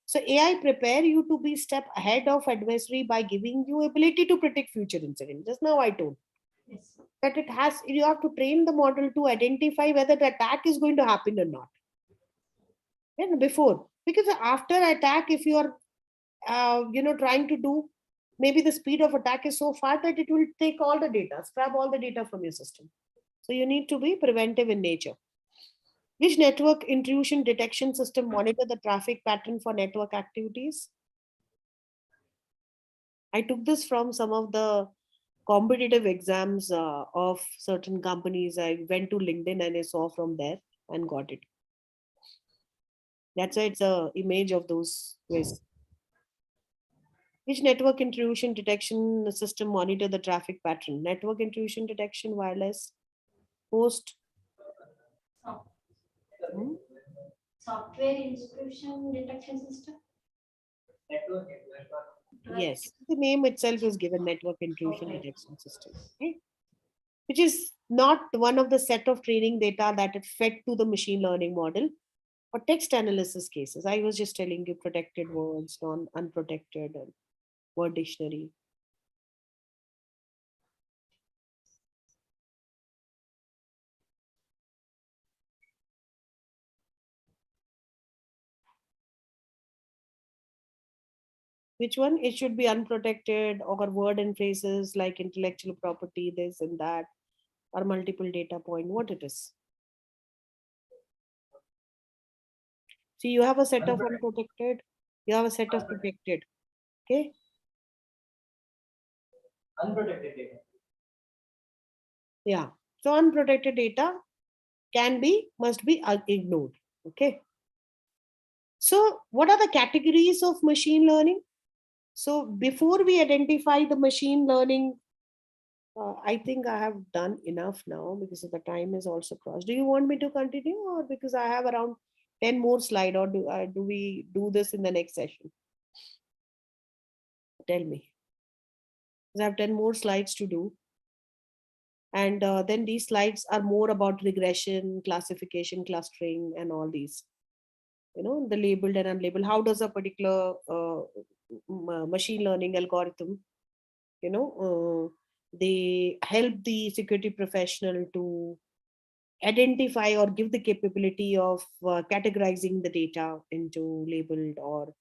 So AI prepare you to be step ahead of adversary by giving you ability to predict future incidents. Just now I told Yes. that you have to train the model to identify whether the attack is going to happen or not. And before, because after attack, if you are trying to do, maybe the speed of attack is so fast that it will take all the data, scrap all the data from your system. So you need to be preventive in nature. Which network intrusion detection system monitor the traffic pattern for network activities? I took this from some of the competitive exams of certain companies. I went to LinkedIn and I saw from there and got it. That's why it's a image of those quiz. Which network intrusion detection system monitor the traffic pattern? Network intrusion detection, wireless, host. So, Hmm? software intrusion detection system. Network. Yes, the name itself is given network intrusion Okay. detection system. Okay? Which is not one of the set of training data that it fed to the machine learning model for text analysis cases. I was just telling you protected words, unprotected, and word dictionary. Which one? It should be unprotected, or word and phrases like intellectual property, this and that, or multiple data point, what it is. See, you have a set of unprotected, you have a set of protected. Okay. Unprotected data. Yeah. So unprotected data must be ignored. Okay. So what are the categories of machine learning? So before we identify the machine learning, I think I have done enough now because the time is also crossed. Do you want me to continue, or because I have around 10 more slide, or do we do this in the next session? Tell me. Because I have 10 more slides to do. And then these slides are more about regression, classification, clustering, and all these. The labeled and unlabeled. How does a particular machine learning algorithm, they help the security professional to identify or give the capability of categorizing the data into labeled, or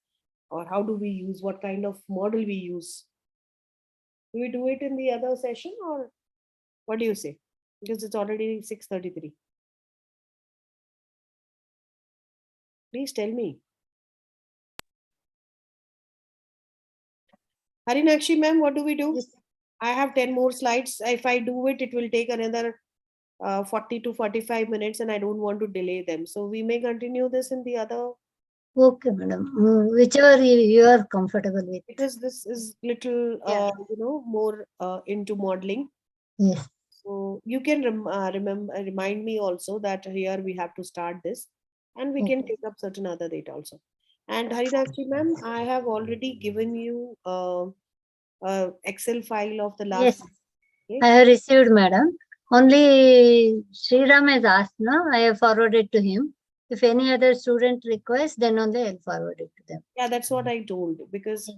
how do we use, what kind of model we use. Do we do it in the other session, or what do you say? Because it's already 6:33. Please tell me. Harinakshi ma'am, what do we do? I have 10 more slides. If I do it, it will take another 40 to 45 minutes, and I don't want to delay them. So we may continue this in the other. Okay, madam. Whichever you are comfortable with. Because this is little, more into modeling. Yes. So you can remind me also that here we have to start this, and we can Okay. take up certain other data also. And Harinakshi ma'am, I have already given you Excel file of the last. Yes, Okay? I have received, madam. Only Sriram has asked, no? I have forwarded to him. If any other student requests, then only I'll forward it to them. Yeah, that's what I told, because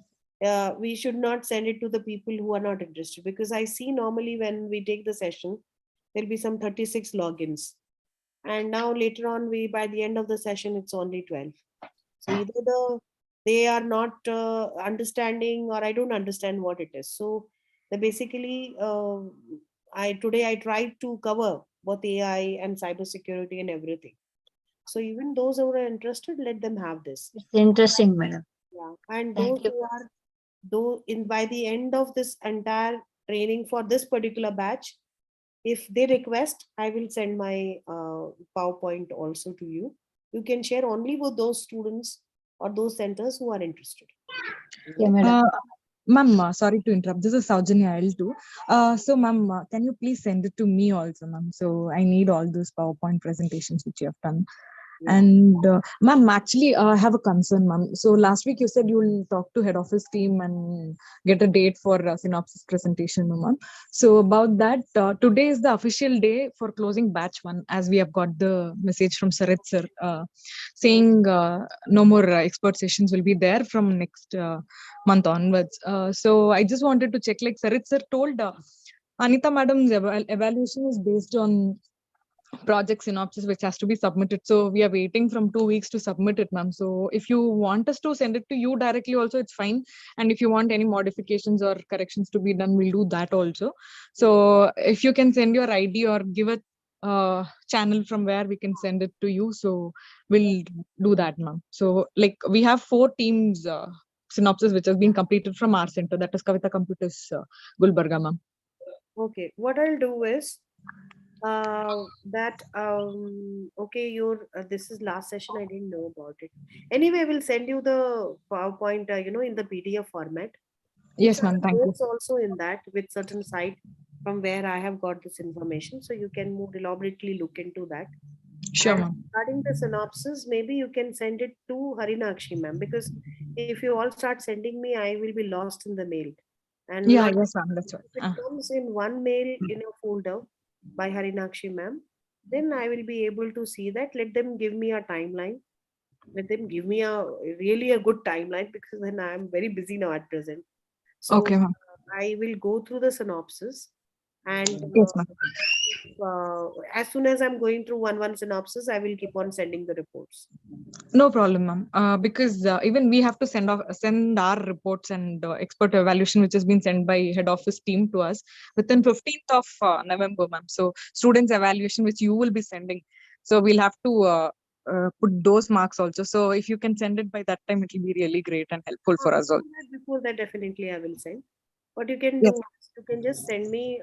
we should not send it to the people who are not interested, because I see normally when we take the session, there'll be some 36 logins. And now later on, by the end of the session, it's only 12. So either they are not understanding, or I don't understand what it is. So basically, today I tried to cover both AI and cybersecurity and everything. So even those who are interested, let them have this. It's interesting, madam. Yeah, and Thank those you. who are, though in by the end of this entire training for this particular batch, if they request, I will send my PowerPoint also to you. You can share only with those students or those centers who are interested. Okay, madam. Ma'am, sorry to interrupt. This is Saujanya L2. So, ma'am, can you please send it to me also, ma'am? So, I need all those PowerPoint presentations which you have done. Yeah. And, ma'am, actually, I have a concern, ma'am. So, last week you said you will talk to head office team and get a date for synopsis presentation, ma'am. So, about that, today is the official day for closing batch 1, as we have got the message from Sarit sir saying no more expert sessions will be there from next month onwards. So I just wanted to check, like Sarit sir told, Anita madam's evaluation is based on project synopsis which has to be submitted. So we are waiting from 2 weeks to submit it, ma'am. So if you want us to send it to you directly also, it's fine. And if you want any modifications or corrections to be done, we'll do that also. So if you can send your ID or give a channel from where we can send it to you, so we'll do that, ma'am. So like we have 4 teams synopsis which has been completed from our center, that is Kavita Computers Gulbarga, ma'am. Okay, what I'll do is okay, your this is last session, I didn't know about it. Anyway, we'll send you the PowerPoint, in the PDF format. Yes, ma'am. Thank you. Notes also in that with certain site from where I have got this information, so you can more elaborately look into that. Sure, And ma'am. regarding the synopsis, maybe you can send it to Harinakshi ma'am, because if you all start sending me, I will be lost in the mail. And Yeah, not, yes, ma'am. That's right. if it comes in one mail in a folder by Harinakshi ma'am, then I will be able to see that. Let them give me a timeline. Let them give me a really a good timeline, because then I am very busy now at present. So Okay, ma'am. I will go through the synopsis, and Yes, ma'am. as soon as I'm going through one synopsis, I will keep on sending the reports. No problem, ma'am. Because even we have to send our reports and expert evaluation, which has been sent by head office team to us within 15th of November, ma'am. So students evaluation, which you will be sending. So we'll have to put those marks also. So if you can send it by that time, it will be really great and helpful for us all. Before that, definitely I will send. What you can Yes. do is you can just send me,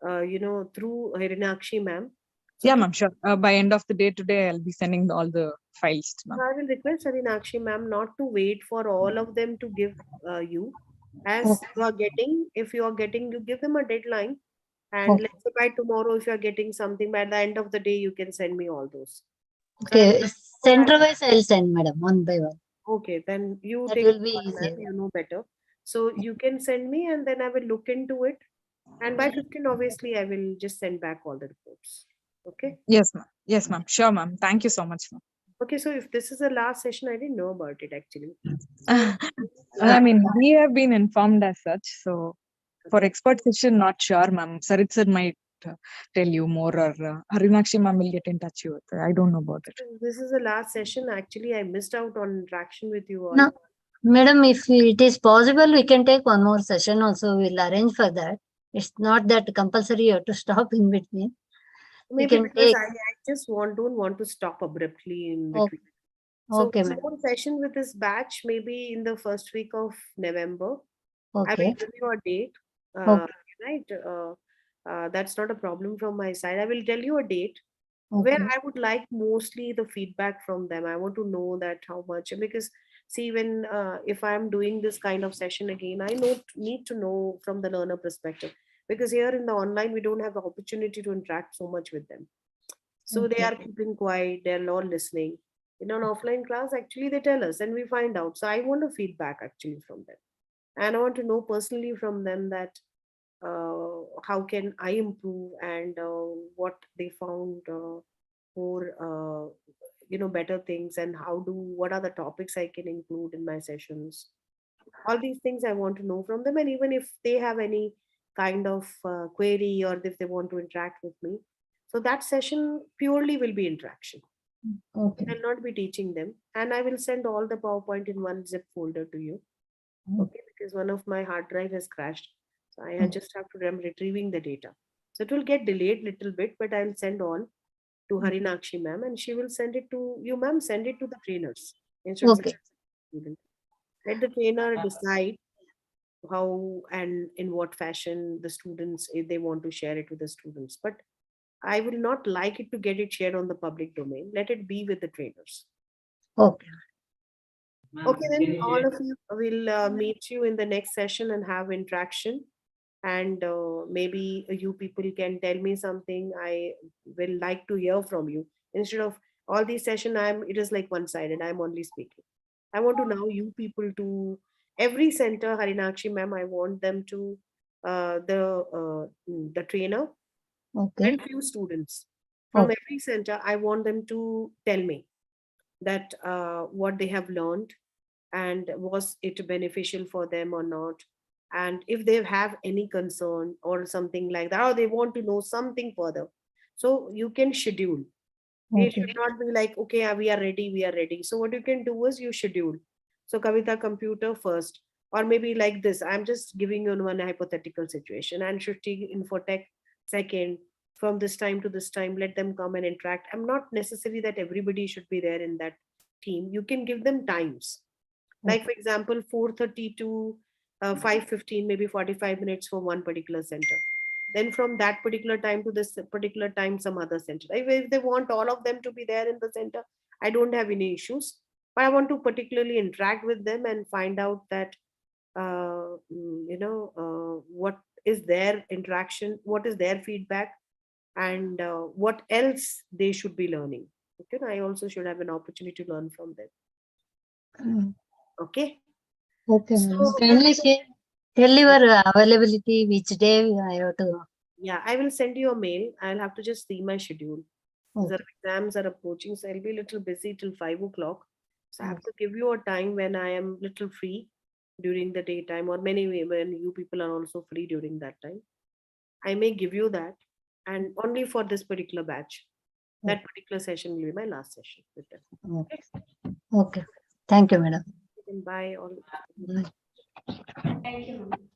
through Hirinakshi ma'am. So Yeah, ma'am. Sure. By end of the day today, I'll be sending all the files, ma'am. I will request Hirinakshi ma'am not to wait for all of them to give you. As Okay. you are getting, if you are getting, you give them a deadline. And Okay. let's say by tomorrow, if you are getting something, by the end of the day, you can send me all those. So Okay. Center wise, I'll send, madam, one by one. okay, then you That take will be one, ma'am, easier. you know better. So you can send me and then I will look into it. And by 15, obviously, I will just send back all the reports. Okay. Yes, ma'am. Yes, ma'am. Sure, ma'am. Thank you so much, ma'am. Okay, so if this is the last session, I didn't know about it actually. So I mean, we have been informed as such. So for okay. expert session, not sure, ma'am. Sarit sir might tell you more, or Harinakshi ma'am will get in touch with you. I don't know about it. This is the last session. Actually, I missed out on interaction with you all. No, madam, if it is possible, we can take one more session also. We'll arrange for that. It's not that compulsory you have to stop in between. We Maybe can because take. I just don't want to stop abruptly in Okay. between. So Okay, one madam. more session with this batch, maybe in the first week of November. I will Okay. give you a date. Okay. Right. That's not a problem from my side. I will tell you a date where Okay. I would like mostly the feedback from them. I want to know that how much, because see, when if I'm doing this kind of session again, I need to know from the learner perspective, because here in the online we don't have the opportunity to interact so much with them. So they Okay. are keeping quiet, they're not listening. In an offline class, actually they tell us and we find out. So I want a feedback actually from them. And I want to know personally from them that how can I improve, and what they found more better things, and what are the topics I can include in my sessions. All these things I want to know from them, and even if they have any kind of query, or if they want to interact with me, so that session purely will be interaction. Okay. I'll not be teaching them, and I will send all the PowerPoint in one zip folder to you. Okay, because one of my hard drive has crashed, so I had just have to, I'm retrieving the data. So it will get delayed little bit, but I'll send all to Harinakshi ma'am, and she will send it to you, ma'am. Send it to the trainers instead of Okay. student. Let the trainer decide how and in what fashion the students, if they want to share it with the students. But I will not like it to get it shared on the public domain. Let it be with the trainers. Okay. Okay, then all of you will meet you in the next session and have interaction. And maybe you people can tell me something. I will like to hear from you. Instead of all these session, it is like one-sided. I'm only speaking. I want to now you people to every center, Harinakshi ma'am, I want them to the trainer Okay. and few students from Okay. every center. I want them to tell me that what they have learned, and was it beneficial for them or not, and if they have any concern or something like that, or they want to know something further, so you can schedule. It Okay. should not be like, okay, we are ready. So what you can do is you schedule. So Kavita, computer first, or maybe like this, I'm just giving you one hypothetical situation, and Shruti, infotech second. From this time to this time, let them come and interact. I'm not necessary that everybody should be there in that team. You can give them times, like for example 4:30 to 5:15, maybe 45 minutes for one particular center. Then from that particular time to this particular time, some other center. If they want all of them to be there in the center, I don't have any issues. But I want to particularly interact with them and find out that what is their interaction, what is their feedback, and what else they should be learning. Okay, I also should have an opportunity to learn from them. Mm. Okay. Okay, So madam. Kindly tell your availability, which day I have to. yeah, I will send you a mail. I'll have to just see my schedule. Because our Okay. exams are approaching, so I'll be a little busy till 5 o'clock. So I have Okay. to give you a time when I am little free during the daytime, or many when you people are also free during that time. I may give you that. and only for this particular batch. That particular session will be my last session with them. Okay. Okay. Thank you, madam. You can buy all. Thank you, ma'am.